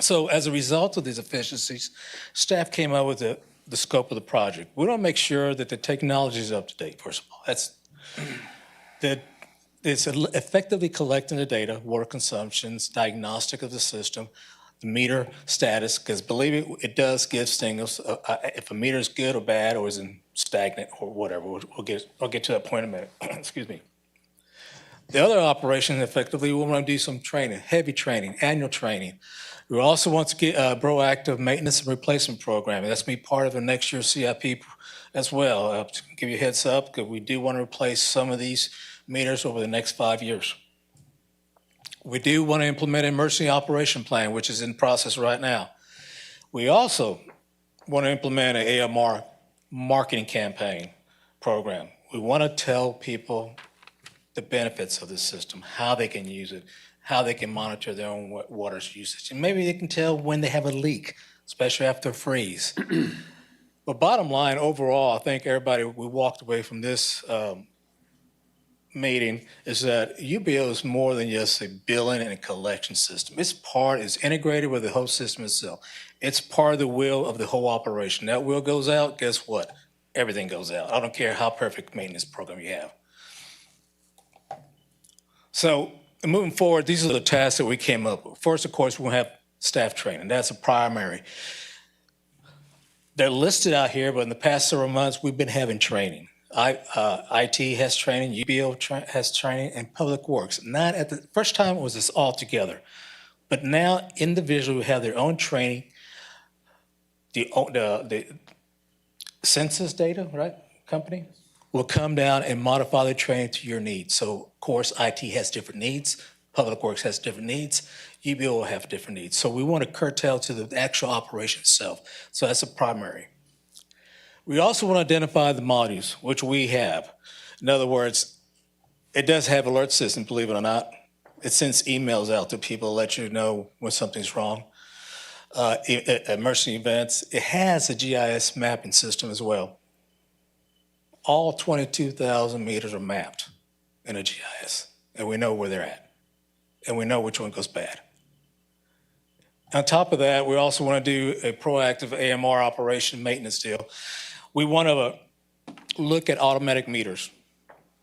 So as a result of these efficiencies, staff came up with the scope of the project. We want to make sure that the technology is up to date, first of all. It's effectively collecting the data, water consumptions, diagnostic of the system, the meter status, because believe it, it does give signals if a meter is good or bad or is in stagnant or whatever. I'll get to that point in a minute. Excuse me. The other operation, effectively, we want to do some training, heavy training, annual training. We also want to get a proactive maintenance and replacement program. That's going to be part of the next year's CIP as well. To give you a heads up, because we do want to replace some of these meters over the next 5 years. We do want to implement an emergency operation plan, which is in process right now. We also want to implement an AMR marketing campaign program. We want to tell people the benefits of the system, how they can use it, how they can monitor their own water usage. And maybe they can tell when they have a leak, especially after a freeze. But bottom line, overall, I think everybody, we walked away from this meeting is that UBO is more than just a billing and a collection system. It's integrated with the whole system itself. It's part of the wheel of the whole operation. That wheel goes out, guess what? Everything goes out. I don't care how perfect maintenance program you have. So moving forward, these are the tasks that we came up with. First, of course, we'll have staff training. That's a primary. They're listed out here, but in the past several months, we've been having training. IT has training, has training, and Public Works. Not at the first time was this all together, but now individuals have their own training. The census data, right, company, will come down and modify the training to your needs. So, of course, IT has different needs, Public Works has different needs, UBO will have different needs. So we want to curtail to the actual operation itself. So that's a primary. We also want to identify the modules, which we have. In other words, it does have alert system, believe it or not. It sends emails out to people to let you know when something's wrong. Emergency events. It has a GIS mapping system as well. All 22,000 meters are mapped in a GIS, and we know where they're at, and we know which one goes bad. On top of that, we also want to do a proactive AMR operation maintenance deal. We want to look at automatic meters.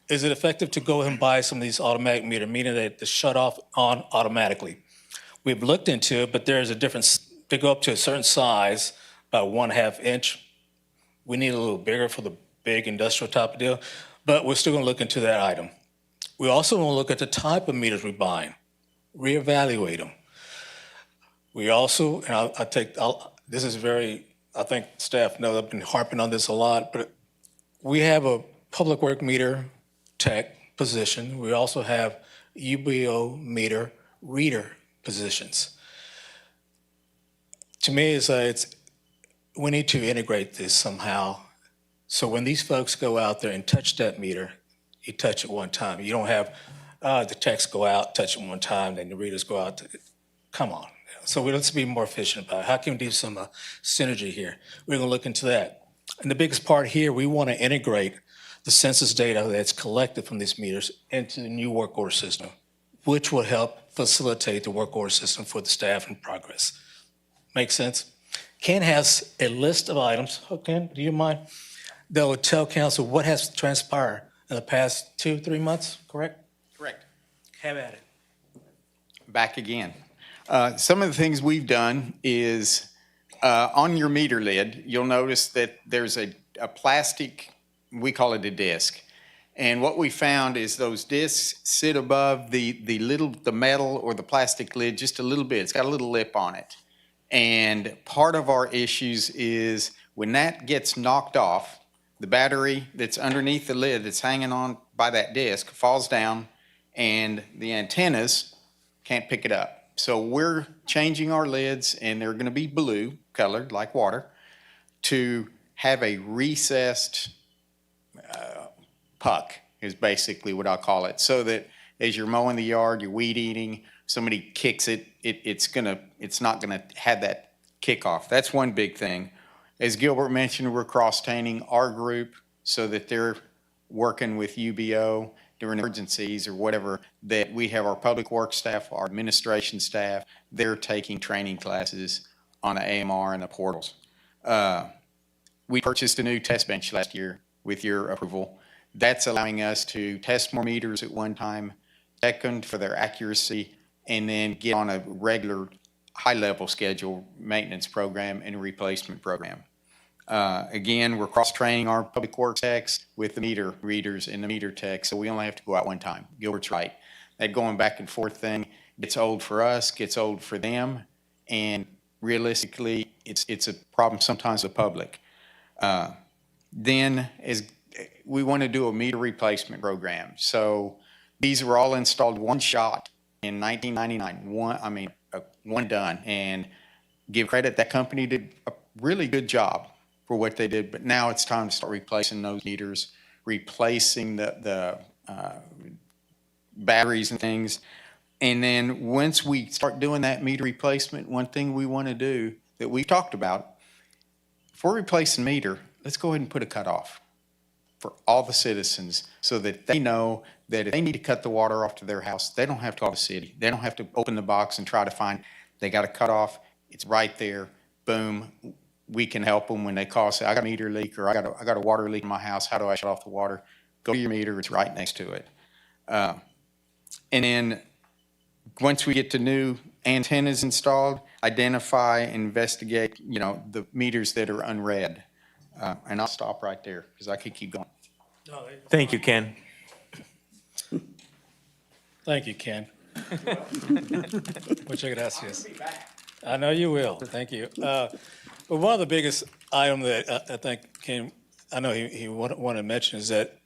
Is it effective to go and buy some of these automatic meters, meaning that they shut off on automatically? We've looked into it, but there's a difference. They go up to a certain size, about 1/2 inch. We need a little bigger for the big industrial type of deal, but we're still going to look into that item. We also want to look at the type of meters we're buying, reevaluate them. We also, and this is very, I think staff know I've been harping on this a lot, but we have a public work meter tech position. We also have UBO meter reader positions. To me, we need to integrate this somehow. So when these folks go out there and touch that meter, you touch it one time. You don't have the techs go out, touch it one time, then the readers go out. Come on. So let's be more efficient about it. How can we do some synergy here? We're going to look into that. And the biggest part here, we want to integrate the census data that's collected from these meters into the new work order system, which will help facilitate the work order system for the staff in progress. Make sense? Ken has a list of items. Oh, Ken, do you mind? That will tell council what has transpired in the past 2-3 months, correct? Correct. Have at it. Back again. Some of the things we've done is on your meter lid, you'll notice that there's a plastic, we call it a disc. And what we found is those discs sit above the metal or the plastic lid just a little bit. It's got a little lip on it. And part of our issues is when that gets knocked off, the battery that's underneath the lid that's hanging on by that disc falls down and the antennas can't pick it up. So we're changing our lids, and they're going to be blue colored like water, to have a recessed puck is basically what I call it. So that as you're mowing the yard, you're weed eating, somebody kicks it, it's not gonna have that kickoff. That's one big thing. As Gilbert mentioned, we're cross-training our group so that they're working with UBO during emergencies or whatever, that we have our public works staff, our administration staff, they're taking training classes on the AMR and the portals. We purchased a new test bench last year with your approval. That's allowing us to test more meters at one time, check them for their accuracy, and then get on a regular high-level schedule maintenance program and replacement program. Again, we're cross-training our public works techs with the meter readers and the meter techs, so we only have to go out one time. Gilbert's right. That going back and forth thing gets old for us, gets old for them, and realistically, it's a problem sometimes with the public. Then as we want to do a meter replacement program. So these were all installed one shot in 1999, one done, and give credit, that company did a really good job for what they did, but now it's time to start replacing those meters, replacing the batteries and things. And then once we start doing that meter replacement, one thing we want to do that we've talked about, if we're replacing meter, let's go ahead and put a cutoff for all the citizens so that they know that if they need to cut the water off to their house, they don't have to call the city. They don't have to open the box and try to find, they got a cutoff. It's right there. Boom. We can help them when they call, say, I got a meter leak or I got a water leak in my house. How do I shut off the water? Go to your meter. It's right next to it. And then once we get to new antennas installed, identify, investigate, the meters that are unread. And I'll stop right there because I could keep going. Thank you, Ken. Thank you, Ken. Muchas gracias. I know you will. Thank you. But one of the biggest item that I think Ken, I know he wanted to mention is that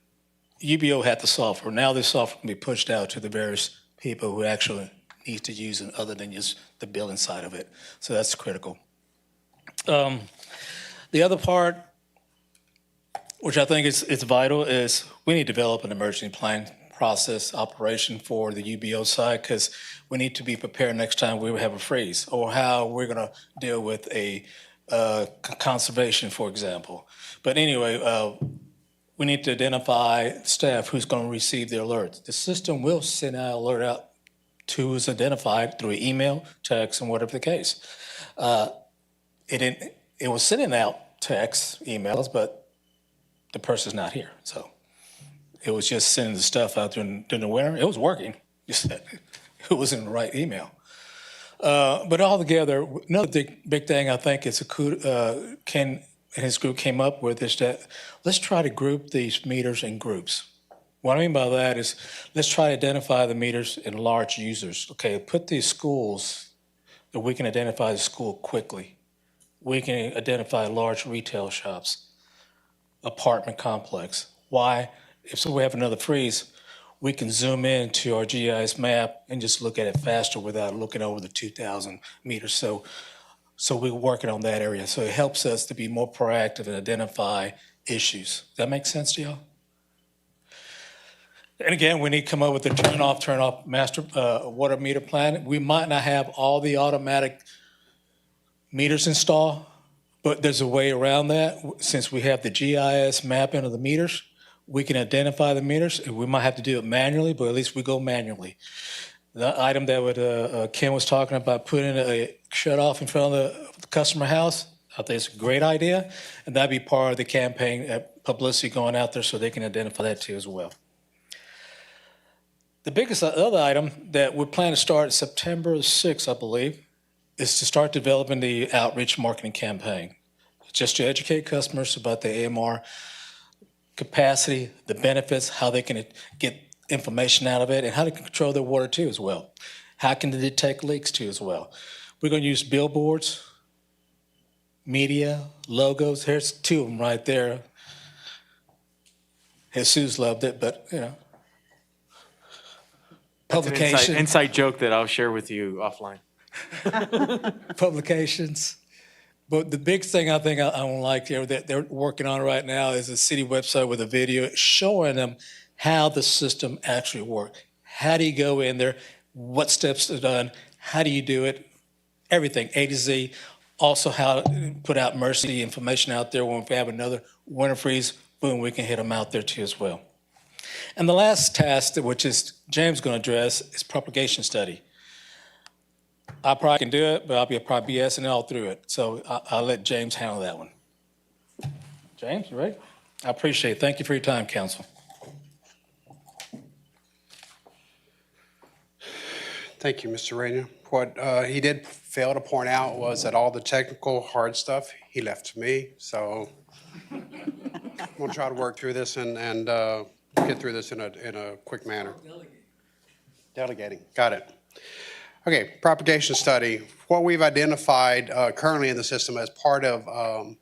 UBO had the software. Now this software can be pushed out to the various people who actually need to use it other than just the billing side of it. So that's critical. The other part, which I think is vital, is we need to develop an emergency plan process operation for the UBO side, because we need to be prepared next time we have a freeze, or how we're going to deal with a conservation, for example. But anyway, we need to identify staff who's going to receive the alert. The system will send out alert out to who's identified through email, text, and whatever the case. It was sending out texts, emails, but the person's not here, so. It was just sending the stuff out during the winter. It was working, just that it wasn't the right email. But altogether, another big thing I think is Ken and his group came up with is that let's try to group these meters in groups. What I mean by that is let's try to identify the meters in large users. Okay, put these schools that we can identify the school quickly. We can identify large retail shops, apartment complex. Why? If we have another freeze, we can zoom in to our GIS map and just look at it faster without looking over the 2,000 meters. So we're working on that area. So it helps us to be more proactive and identify issues. Does that make sense to y'all? And again, we need to come up with a turn off master water meter plan. We might not have all the automatic meters installed, but there's a way around that. Since we have the GIS mapping of the meters, we can identify the meters. We might have to do it manually, but at least we go manually. The item that Ken was talking about, putting a shut off in front of the customer house, I think it's a great idea. And that'd be part of the campaign publicity going out there so they can identify that too as well. The biggest other item that we plan to start September 6th, I believe, is to start developing the outreach marketing campaign, just to educate customers about the AMR capacity, the benefits, how they can get information out of it, and how they can control their water too as well. How can they detect leaks too as well? We're going to use billboards, media, logos. Here's two of them right there. Jesus loved it, but publication. Inside joke that I'll share with you offline. Publications. But the big thing I think I would like here that they're working on right now is a city website with a video showing them how the system actually works. How do you go in there? What steps are done? How do you do it? Everything, A to Z. Also how to put out emergency information out there when we have another winter freeze, boom, we can hit them out there too as well. And the last task, which is James going to address, is propagation study. I probably can do it, but I'll probably BSing all through it. So I'll let James handle that one. James, you ready? I appreciate it. Thank you for your time, council. Thank you, Mr. Reyna. What he did fail to point out was that all the technical hard stuff he left to me. So I'm going to try to work through this and get through this in a quick manner. Delegating. Got it. Okay, propagation study. What we've identified currently in the system as part of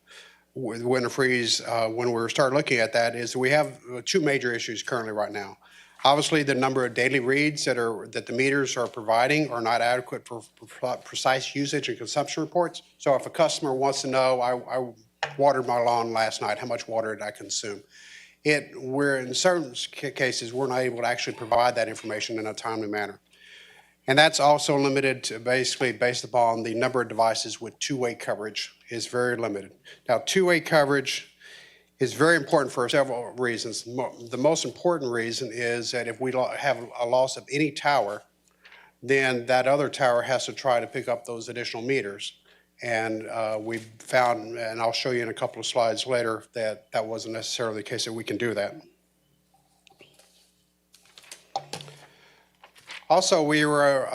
winter freeze, when we start looking at that, is we have two major issues currently right now. Obviously, the number of daily reads that the meters are providing are not adequate for precise usage and consumption reports. So if a customer wants to know, I watered my lawn last night, how much water did I consume? We're in certain cases, we're not able to actually provide that information in a timely manner. And that's also limited to basically based upon the number of devices with two-way coverage is very limited. Now, two-way coverage is very important for several reasons. The most important reason is that if we have a loss of any tower, then that other tower has to try to pick up those additional meters. And we've found, and I'll show you in a couple of slides later, that that wasn't necessarily the case that we can do that. Also, we were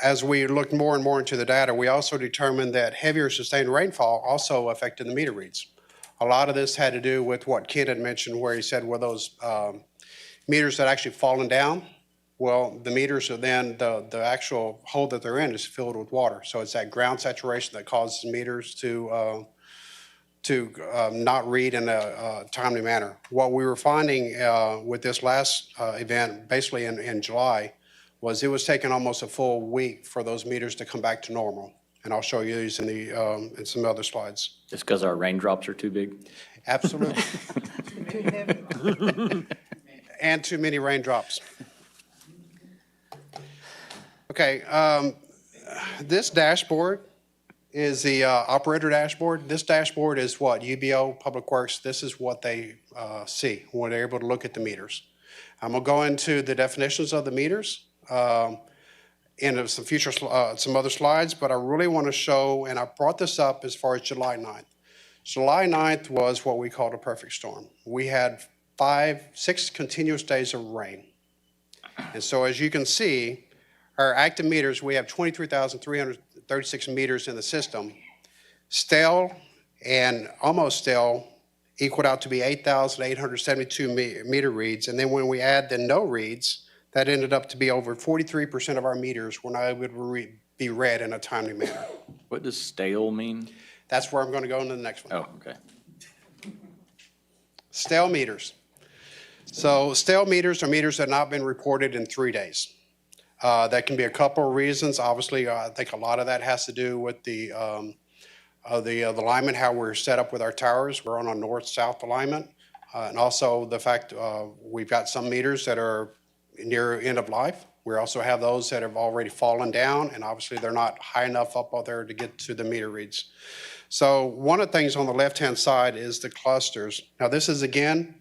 as we looked more and more into the data, we also determined that heavier sustained rainfall also affected the meter reads. A lot of this had to do with what Ken had mentioned, where he said, well, those meters that actually fallen down, well, the meters are then, the actual hole that they're in is filled with water. So it's that ground saturation that causes meters to not read in a timely manner. What we were finding with this last event, basically in July, was it was taking almost a full week for those meters to come back to normal. And I'll show you these in some other slides. Just because our raindrops are too big? Absolutely. And too many raindrops. Okay, this dashboard is the operator dashboard. This dashboard is what UBO, Public Works, this is what they see when they're able to look at the meters. I'm gonna go into the definitions of the meters in some other slides, but I really want to show, and I brought this up as far as July 9th. July 9th was what we called a perfect storm. We had 6 continuous days of rain. And so as you can see, our active meters, we have 23,336 meters in the system. Stale and almost stale equaled out to be 8,872 meter reads. And then when we add the no reads, that ended up to be over 43% of our meters were not able to be read in a timely manner. What does stale mean? That's where I'm going to go into the next one. Oh, okay. Stale meters. So stale meters are meters that have not been reported in 3 days. That can be a couple of reasons. Obviously, I think a lot of that has to do with the alignment, how we're set up with our towers. We're on a north-south alignment. And also the fact we've got some meters that are near end of life. We also have those that have already fallen down, and obviously they're not high enough up out there to get to the meter reads. So one of the things on the left-hand side is the clusters. Now this is, again,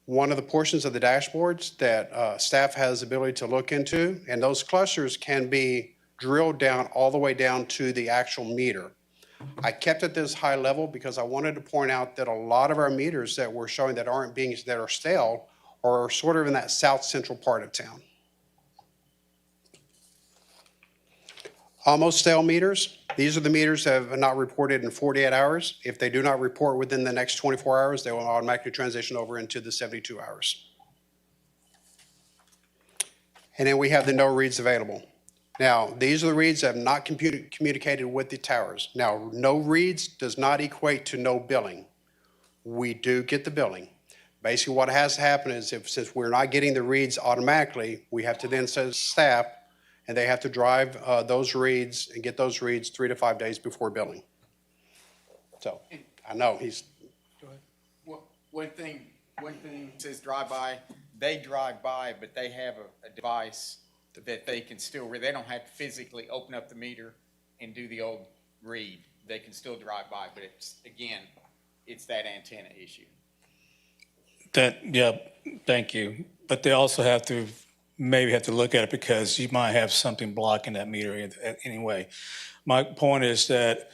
one of the portions of the dashboards that staff has the ability to look into, and those clusters can be drilled down all the way down to the actual meter. I kept it this high level because I wanted to point out that a lot of our meters that we're showing that are stale are sort of in that south central part of town. Almost stale meters, these are the meters that have not reported in 48 hours. If they do not report within the next 24 hours, they will automatically transition over into the 72 hours. And then we have the no reads available. Now, these are the reads that have not communicated with the towers. Now, no reads does not equate to no billing. We do get the billing. Basically, what has to happen is since we're not getting the reads automatically, we have to then send staff, and they have to drive those reads and get those reads 3 to 5 days before billing. So, I know he's. Go ahead. Well, one thing says drive by, they drive by, but they have a device that they can still read. They don't have to physically open up the meter and do the old read. They can still drive by, but it's, again, it's that antenna issue. Yeah, thank you. But they also have to look at it because you might have something blocking that meter anyway. My point is that,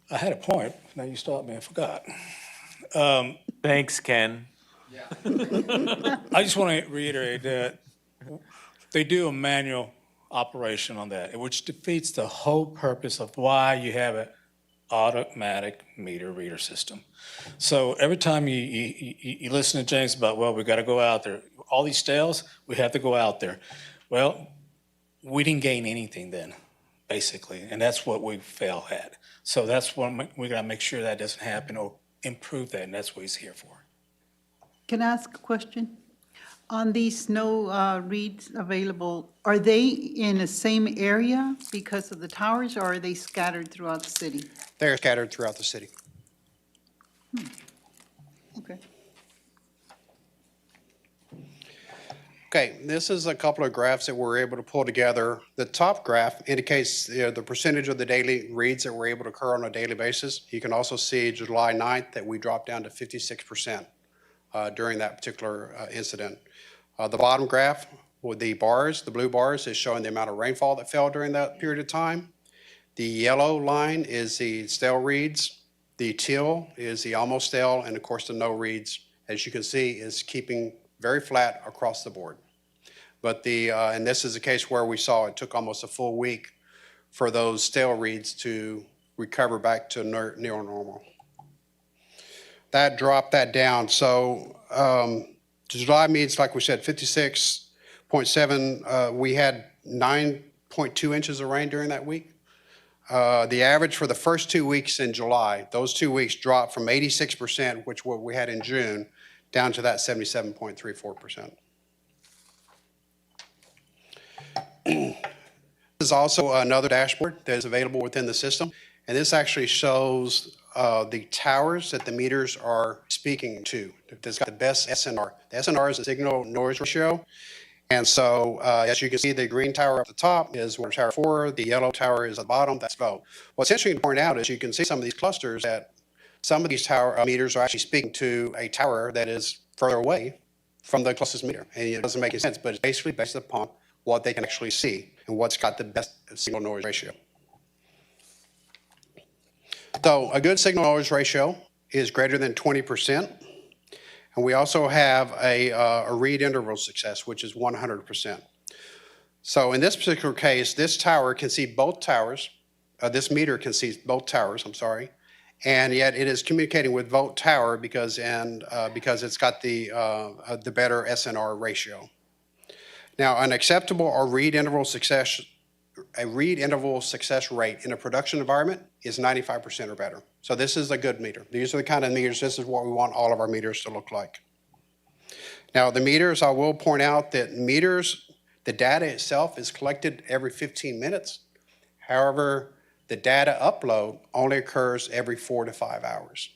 I had a point, now you stopped me, I forgot. Thanks, Ken. I just want to reiterate that they do a manual operation on that, which defeats the whole purpose of why you have an automatic meter reader system. So every time you listen to James about, well, we got to go out there, all these stales, we have to go out there. Well, we didn't gain anything then, basically, and that's what we fail at. So that's what we got to make sure that doesn't happen or improve that, and that's what he's here for. Can I ask a question? On these no reads available, are they in the same area because of the towers, or are they scattered throughout the city? They're scattered throughout the city. Okay. Okay, this is a couple of graphs that we're able to pull together. The top graph indicates the percentage of the daily reads that were able to occur on a daily basis. You can also see July 9th that we dropped down to 56% during that particular incident. The bottom graph with the bars, the blue bars, is showing the amount of rainfall that fell during that period of time. The yellow line is the stale reads. The teal is the almost stale, and of course the no reads, as you can see, is keeping very flat across the board. But and this is a case where we saw it took almost a full week for those stale reads to recover back to near normal. That dropped that down. So July means, like we said, 56.7. We had 9.2 inches of rain during that week. The average for the first 2 weeks in July, those 2 weeks dropped from 86%, which what we had in June, down to that 77.34%. This is also another dashboard that is available within the system, and this actually shows the towers that the meters are speaking to. That's got the best SNR. The SNR is a signal noise ratio. And so, as you can see, the green tower up the top is water tower 4, the yellow tower is at the bottom, that's vote. What's interesting to point out is you can see some of these clusters that some of these tower meters are actually speaking to a tower that is further away from the closest meter. And it doesn't make any sense, but it's basically based upon what they can actually see and what's got the best signal noise ratio. So a good signal noise ratio is greater than 20%. And we also have a read interval success, which is 100%. So in this particular case, this tower can see both towers. This meter can see both towers, I'm sorry. And yet it is communicating with vote tower because it's got the better SNR ratio. Now, an acceptable or read interval success rate in a production environment is 95% or better. So this is a good meter. These are the kind of meters, this is what we want all of our meters to look like. Now, the meters, I will point out that meters, the data itself is collected every 15 minutes. However, the data upload only occurs every 4 to 5 hours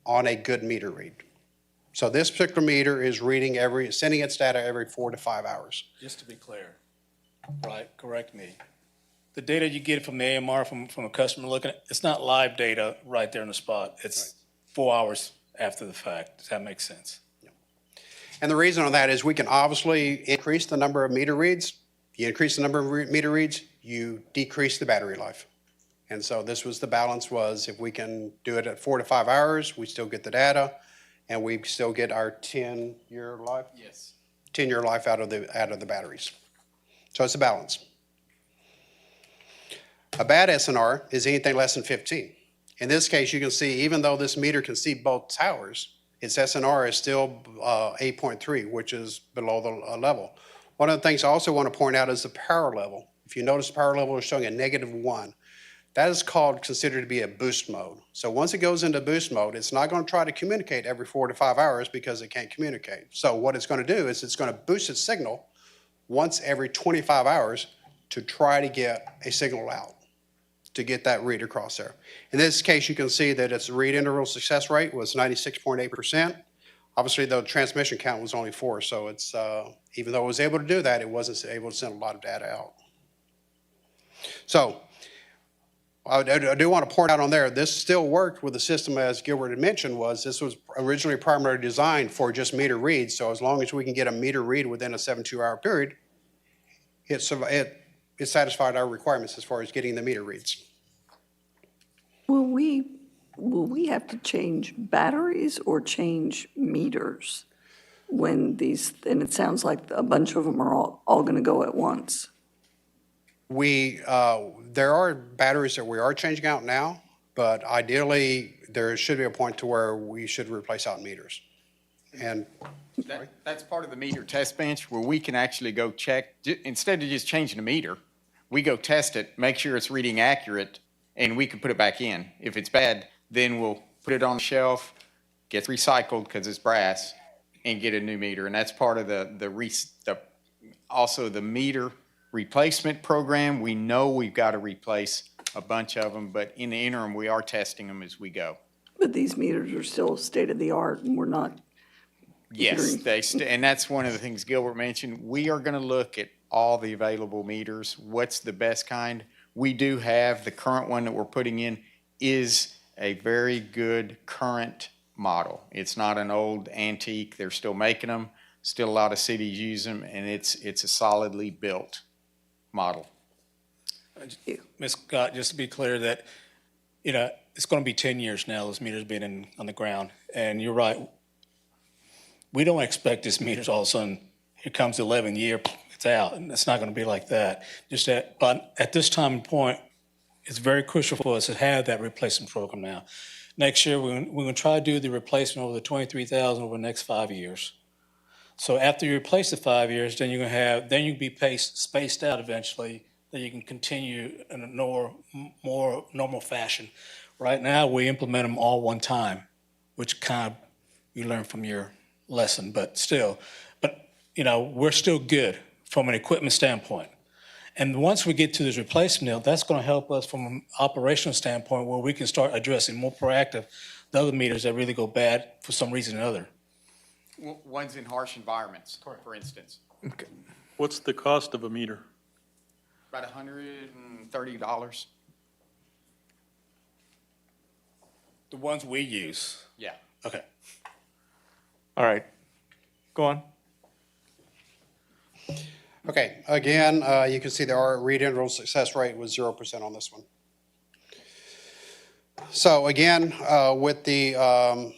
on a good meter read. So this particular meter is sending its data every 4 to 5 hours. Just to be clear, right, correct me. The data you get from the AMR, from a customer looking at, it's not live data right there on the spot. It's 4 hours after the fact. Does that make sense? Yeah. And the reason on that is we can obviously increase the number of meter reads. You increase the number of meter reads, you decrease the battery life. And so this was the balance, was if we can do it at 4 to 5 hours, we still get the data, and we still get our 10-year life? Yes. 10-year life out of the batteries. So it's a balance. A bad SNR is anything less than 15. In this case, you can see, even though this meter can see both towers, its SNR is still 8.3, which is below the level. One of the things I also want to point out is the power level. If you notice, the power level is showing a -1. That is considered to be a boost mode. So once it goes into boost mode, it's not going to try to communicate every 4 to 5 hours because it can't communicate. So what it's going to do is it's going to boost its signal once every 25 hours to try to get a signal out, to get that read across there. In this case, you can see that its read interval success rate was 96.8%. Obviously, the transmission count was only 4, so it's even though it was able to do that, it wasn't able to send a lot of data out. So I do want to point out on there, this still worked with the system, as Gilbert had mentioned, this was originally primarily designed for just meter reads. So as long as we can get a meter read within a 72-hour period, it satisfied our requirements as far as getting the meter reads. Will we have to change batteries or change meters when these, and it sounds like a bunch of them are all going to go at once? There are batteries that we are changing out now, but ideally there should be a point to where we should replace out meters. And that's part of the meter test bench where we can actually go check, instead of just changing the meter, we go test it, make sure it's reading accurate, and we can put it back in. If it's bad, then we'll put it on the shelf, gets recycled because it's brass, and get a new meter. And that's part of also the meter replacement program. We know we've got to replace a bunch of them, but in the interim, we are testing them as we go. But these meters are still state-of-the-art, and we're not. Yes, and that's one of the things Gilbert mentioned. We are going to look at all the available meters. What's the best kind? We do have the current one that we're putting in is a very good current model. It's not an old antique. They're still making them. Still a lot of cities use them, and it's a solidly built model. Ms. Scott, just to be clear that, it's going to be 10 years now, those meters being on the ground. And you're right. We don't expect this meters all of a sudden, here comes the 11th year, it's out, and it's not going to be like that. Just that, but at this time and point, it's very crucial for us to have that replacement program now. Next year, we're going to try to do the replacement over the 23,000 over the next 5 years. So after you replace the 5 years, then you're going to have, then you can be spaced out eventually, then you can continue in a more normal fashion. Right now, we implement them all one time, which kind of you learn from your lesson, but still, we're still good from an equipment standpoint. And once we get to this replacement, that's going to help us from an operational standpoint where we can start addressing more proactive the other meters that really go bad for some reason or other. Ones in harsh environments, for instance. Okay. What's the cost of a meter? About $130. The ones we use. Yeah. Okay. All right, go on. Okay, again, you can see our read interval success rate was 0% on this one. So again, with the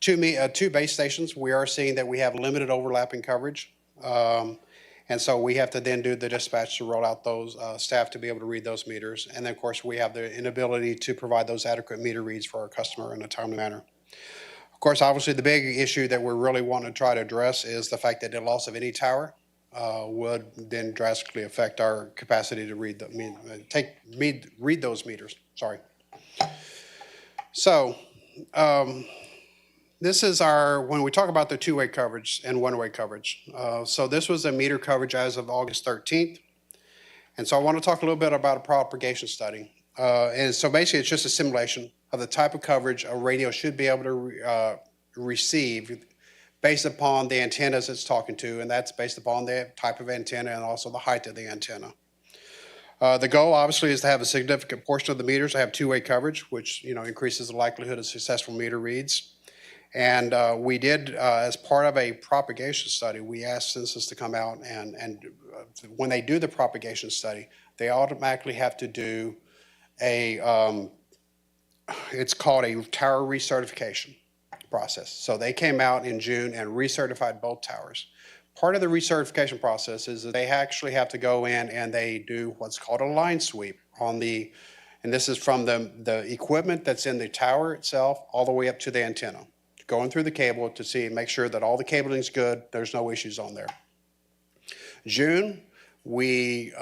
two base stations, we are seeing that we have limited overlapping coverage. And so we have to then do the dispatch to roll out those staff to be able to read those meters. And then, of course, we have the inability to provide those adequate meter reads for our customer in a timely manner. Of course, obviously, the big issue that we're really wanting to try to address is the fact that the loss of any tower would then drastically affect our capacity to read read those meters. Sorry. So this is when we talk about the two-way coverage and one-way coverage. So this was a meter coverage as of August 13th. And so I want to talk a little bit about a propagation study. And so basically, it's just a simulation of the type of coverage a radio should be able to receive based upon the antennas it's talking to, and that's based upon the type of antenna and also the height of the antenna. The goal, obviously, is to have a significant portion of the meters to have two-way coverage, which increases the likelihood of successful meter reads. And we did, as part of a propagation study, we asked census to come out and when they do the propagation study, they automatically have to do it's called a tower recertification process. So they came out in June and recertified both towers. Part of the recertification process is that they actually have to go in and they do what's called a line sweep and this is from the equipment that's in the tower itself all the way up to the antenna, going through the cable to make sure that all the cabling's good, there's no issues on there. June, we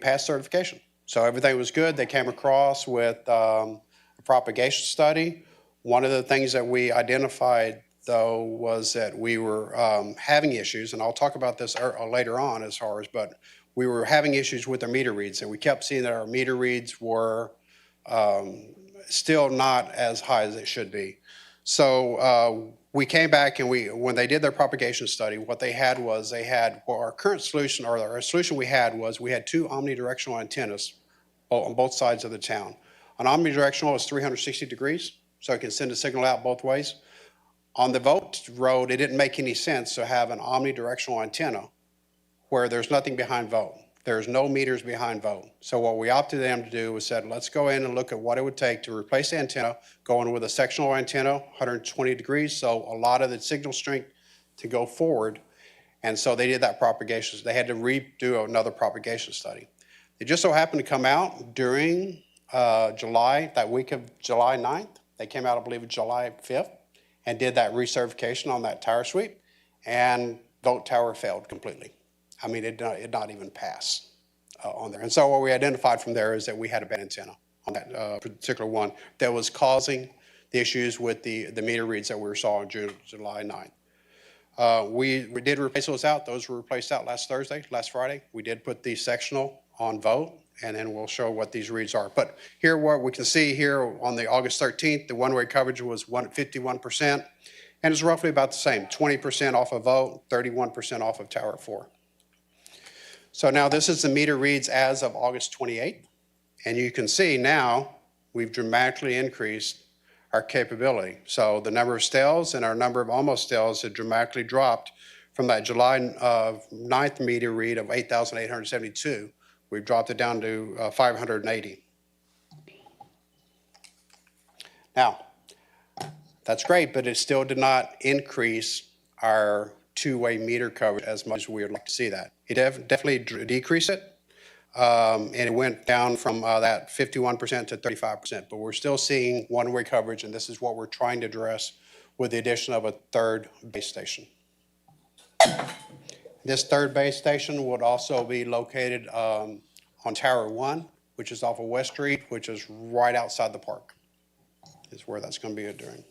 passed certification. So everything was good. They came across with a propagation study. One of the things that we identified, though, was that we were having issues, and I'll talk about this later on but we were having issues with our meter reads, and we kept seeing that our meter reads were still not as high as it should be. So we came back and when they did their propagation study, what they had was our current solution, or our solution we had two omnidirectional antennas on both sides of the town. An omnidirectional is 360 degrees, so it can send a signal out both ways. On the Vogt road, it didn't make any sense to have an omnidirectional antenna where there's nothing behind Vogt. There's no meters behind Vogt. So what we opted them to do was said, let's go in and look at what it would take to replace the antenna, going with a sectional antenna, 120 degrees, so a lot of the signal strength to go forward. And so they did that propagation. They had to redo another propagation study. It just so happened to come out during July, that week of July 9th. They came out, I believe, July 5th and did that recertification on that tower sweep, and Vogt Tower failed completely. I mean, it did not even pass on there. And so what we identified from there is that we had a bad antenna on that particular one that was causing the issues with the meter reads that we saw on July 9th. We did replace those out. Those were replaced out last Friday. We did put the sectional on Vogt, and then we'll show what these reads are. But here, what we can see here on the August 13th, the one-way coverage was 51%, and it's roughly about the same, 20% off of Vogt, 31% off of Tower 4. So now this is the meter reads as of August 28th, and you can see now we've dramatically increased our capability. So the number of stills and our number of almost stills have dramatically dropped from that July 9th meter read of 8,872. We've dropped it down to 580. Now, that's great, but it still did not increase our two-way meter coverage as much as we would like to see that. He definitely decreased it. And it went down from that 51% to 35%. But we're still seeing one-way coverage, and this is what we're trying to address with the addition of a third base station. This third base station would also be located on Tower 1, which is off of West Street, which is right outside the park, is where that's going to be doing.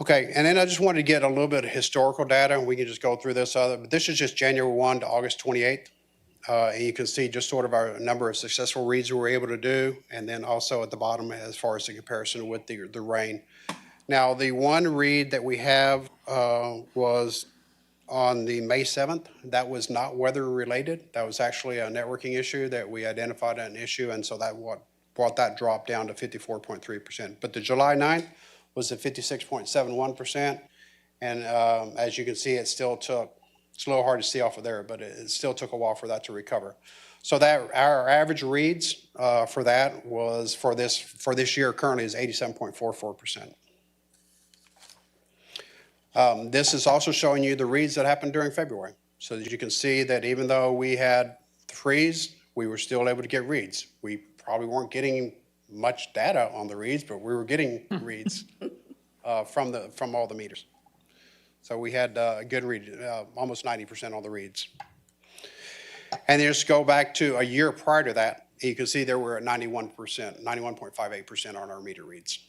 Okay, and then I just wanted to get a little bit of historical data, and we can just go through this other, but this is just January 1 to August 28th. And you can see just sort of our number of successful reads we were able to do, and then also at the bottom as far as the comparison with the rain. Now, the one read that we have was on the May 7th. That was not weather related. That was actually a networking issue that we identified an issue, and so that what brought that drop down to 54.3%. But the July 9th was at 56.71%, and as you can see, it still took, it's a little hard to see off of there, but it still took a while for that to recover. So that our average reads for that was for this year currently is 87.44%. This is also showing you the reads that happened during February. So that you can see that even though we had the freeze, we were still able to get reads. We probably weren't getting much data on the reads, but we were getting reads from all the meters. So we had a good read, almost 90% on the reads. And then just go back to a year prior to that, you can see there we're at 91%, 91.58% on our meter reads.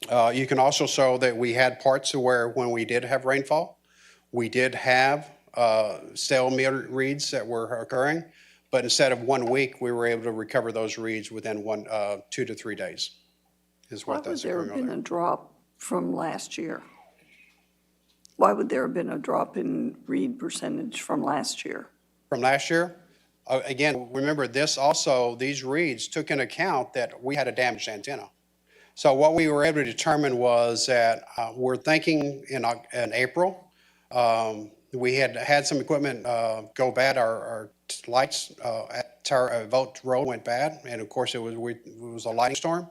You can also show that we had parts where when we did have rainfall, we did have stale meter reads that were occurring, but instead of 1 week, we were able to recover those reads within 2 to 3 days. Is what that's occurring. Why would there have been a drop from last year? Why would there have been a drop in read percentage from last year? From last year? Again, remember this also, these reads took into account that we had a damaged antenna. So what we were able to determine was that we're thinking in April, we had some equipment go bad. Our lights at Vote Road went bad, and of course it was a lightning storm.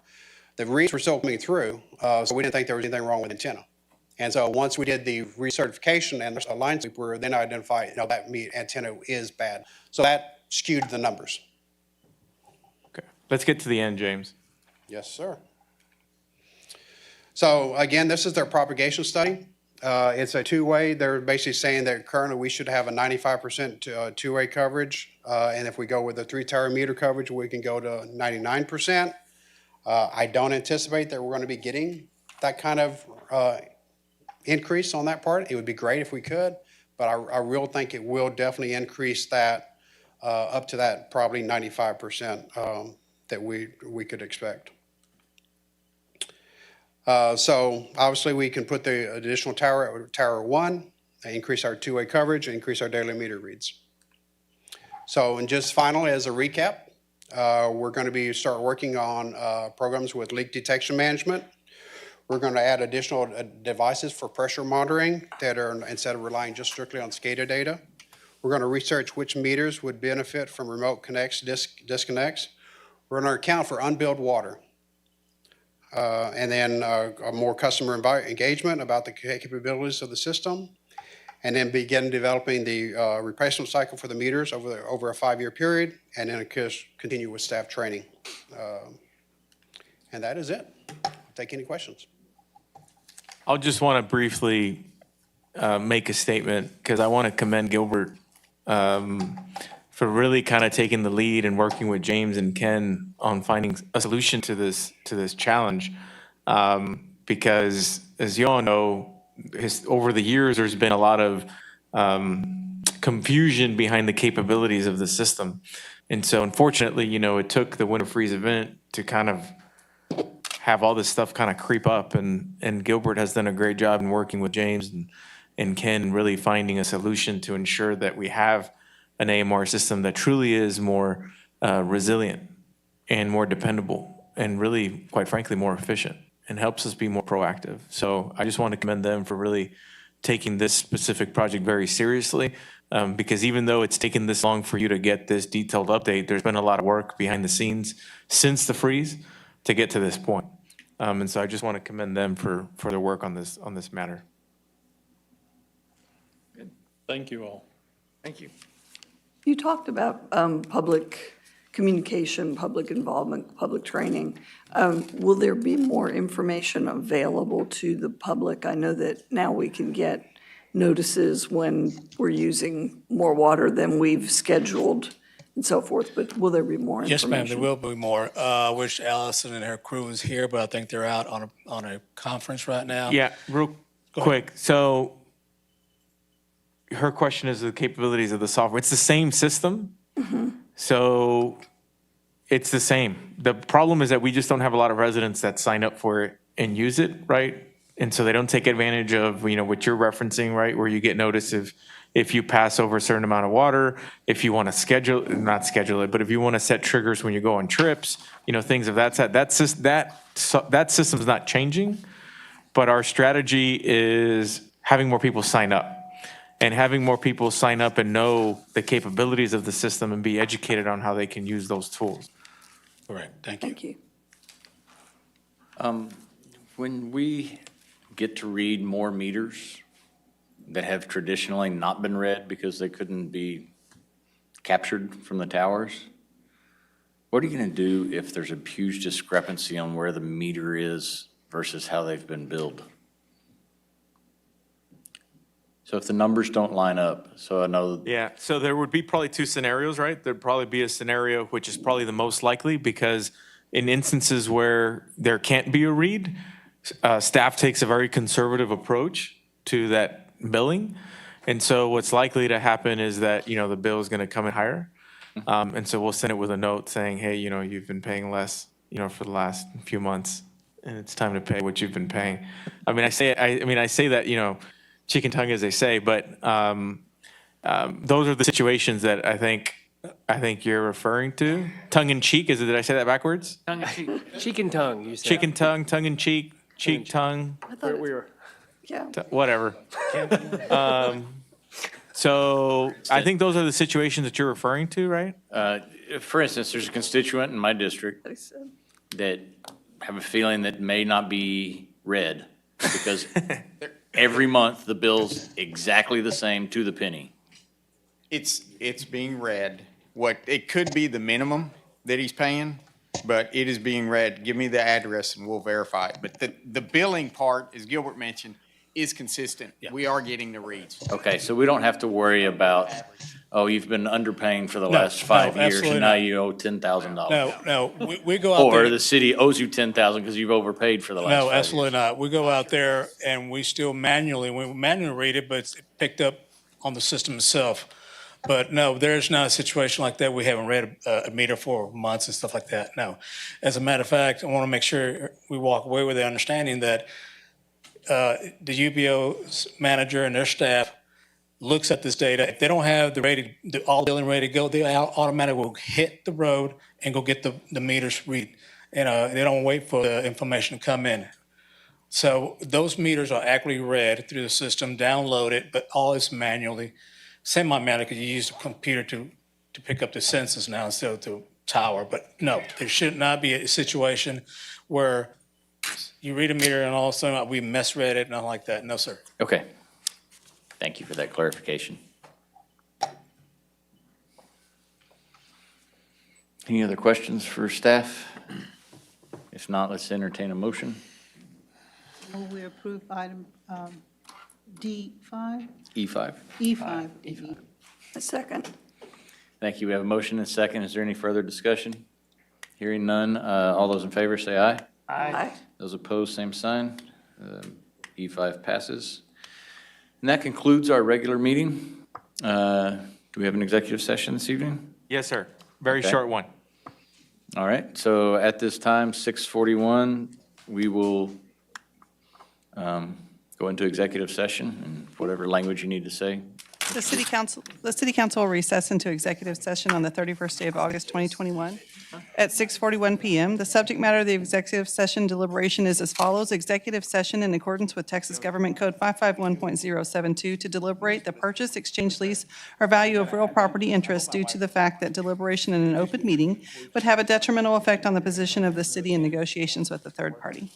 The reads were still coming through, so we didn't think there was anything wrong with the antenna. And so once we did the recertification and the lines, we were then identified, that antenna is bad. So that skewed the numbers. Okay, let's get to the end, James. Yes, sir. So again, this is their propagation study. It's a two-way. They're basically saying that currently we should have a 95% two-way coverage. And if we go with a 3-tower meter coverage, we can go to 99%. I don't anticipate that we're going to be getting that kind of increase on that part. It would be great if we could, but I really think it will definitely increase that up to that probably 95% that we could expect. So obviously we can put the additional tower 1, increase our two-way coverage, increase our daily meter reads. So, and just finally as a recap, we're going to start working on programs with leak detection management. We're going to add additional devices for pressure monitoring that are, instead of relying just strictly on SCADA data. We're going to research which meters would benefit from remote connects, disconnects. We're going to account for unbilled water. And then a more customer engagement about the capabilities of the system. And then begin developing the replacement cycle for the meters over a 5-year period. And then continue with staff training. And that is it. I'll take any questions. I'll just want to briefly make a statement because I want to commend Gilbert for really kind of taking the lead and working with James and Ken on finding a solution to this challenge. Because as you all know, over the years, there's been a lot of confusion behind the capabilities of the system. And so unfortunately, it took the winter freeze event to kind of have all this stuff kind of creep up. And Gilbert has done a great job in working with James and Ken, really finding a solution to ensure that we have an AMR system that truly is more resilient and more dependable and really, quite frankly, more efficient and helps us be more proactive. So I just want to commend them for really taking this specific project very seriously because even though it's taken this long for you to get this detailed update, there's been a lot of work behind the scenes since the freeze to get to this point. And so I just want to commend them for their work on this matter. Thank you all. Thank you. You talked about public communication, public involvement, public training. Will there be more information available to the public? I know that now we can get notices when we're using more water than we've scheduled and so forth, but will there be more information? Yes, ma'am, there will be more. I wish Allison and her crew was here, but I think they're out on a conference right now. Yeah, real quick. So her question is the capabilities of the software. It's the same system. So it's the same. The problem is that we just don't have a lot of residents that sign up for it and use it, right? And so they don't take advantage of, what you're referencing, right? Where you get notice if you pass over a certain amount of water, if you want to not schedule it, but if you want to set triggers when you go on trips, things of that sort. That system's not changing, but our strategy is having more people sign up. And having more people sign up and know the capabilities of the system and be educated on how they can use those tools. All right, thank you. Thank you. When we get to read more meters that have traditionally not been read because they couldn't be captured from the towers, what are you going to do if there's a huge discrepancy on where the meter is versus how they've been billed? So if the numbers don't line up, so I know. Yeah, so there would be probably two scenarios, right? There'd probably be a scenario which is probably the most likely because in instances where there can't be a read, staff takes a very conservative approach to that billing. And so what's likely to happen is that, the bill is going to come in higher. And so we'll send it with a note saying, hey, you've been paying less, for the last few months and it's time to pay what you've been paying. I say that, cheek and tongue as they say, but those are the situations that I think you're referring to. Tongue in cheek, did I say that backwards? Tongue in cheek. Cheek and tongue, you said. Cheek and tongue in cheek, tongue, We were. Yeah. whatever. So I think those are the situations that you're referring to, right? For instance, there's a constituent in my district that have a feeling that may not be read because every month the bill's exactly the same to the penny. It's being read. It could be the minimum that he's paying, but it is being read. Give me the address and we'll verify it. But the billing part, as Gilbert mentioned, is consistent. We are getting the reads. Okay, so we don't have to worry about, you've been underpaying for the last 5 years absolutely and now not. you owe $10,000. No, we go out there. Or the city owes you $10,000 because you've overpaid for the last 5 No, years. absolutely not. We go out there and we manually read it, but it's picked up on the system itself. But no, there's not a situation like that. We haven't read a meter for months and stuff like that. No. As a matter of fact, I want to make sure we walk away with the understanding that the UBO manager and their staff looks at this data. If they don't have all billing ready to go, they automatically will hit the road and go get the meters read. They don't wait for the information to come in. So those meters are actually read through the system, downloaded, but all is manually, semi-manually, because you use the computer to pick up the census now instead of the tower. But no, there should not be a situation where you read a meter and all of a sudden we misread it, nothing like that. No, sir. Okay. Thank you for that clarification. Any other questions for staff? If not, let's entertain a motion. Will we approve item D5? E5. E5. A second. Thank you. We have a motion and a second. Is there any further discussion? Hearing none, all those in favor say aye. Aye. Those opposed, same sign. E5 passes. And that concludes our regular meeting. Do we have an executive session this evening? Yes, sir. Very Okay. short one. All right, so at this time, 6:41, we will go into executive session and whatever language you need to say. The city council will recess into executive session on the 31st day of August, 2021 at 6:41 PM. The subject matter of the executive session deliberation is as follows. Executive session in accordance with Texas Government Code 551.072 to deliberate the purchase, exchange, lease, or value of real property interest due to the fact that deliberation in an open meeting would have a detrimental effect on the position of the city in negotiations with a third party.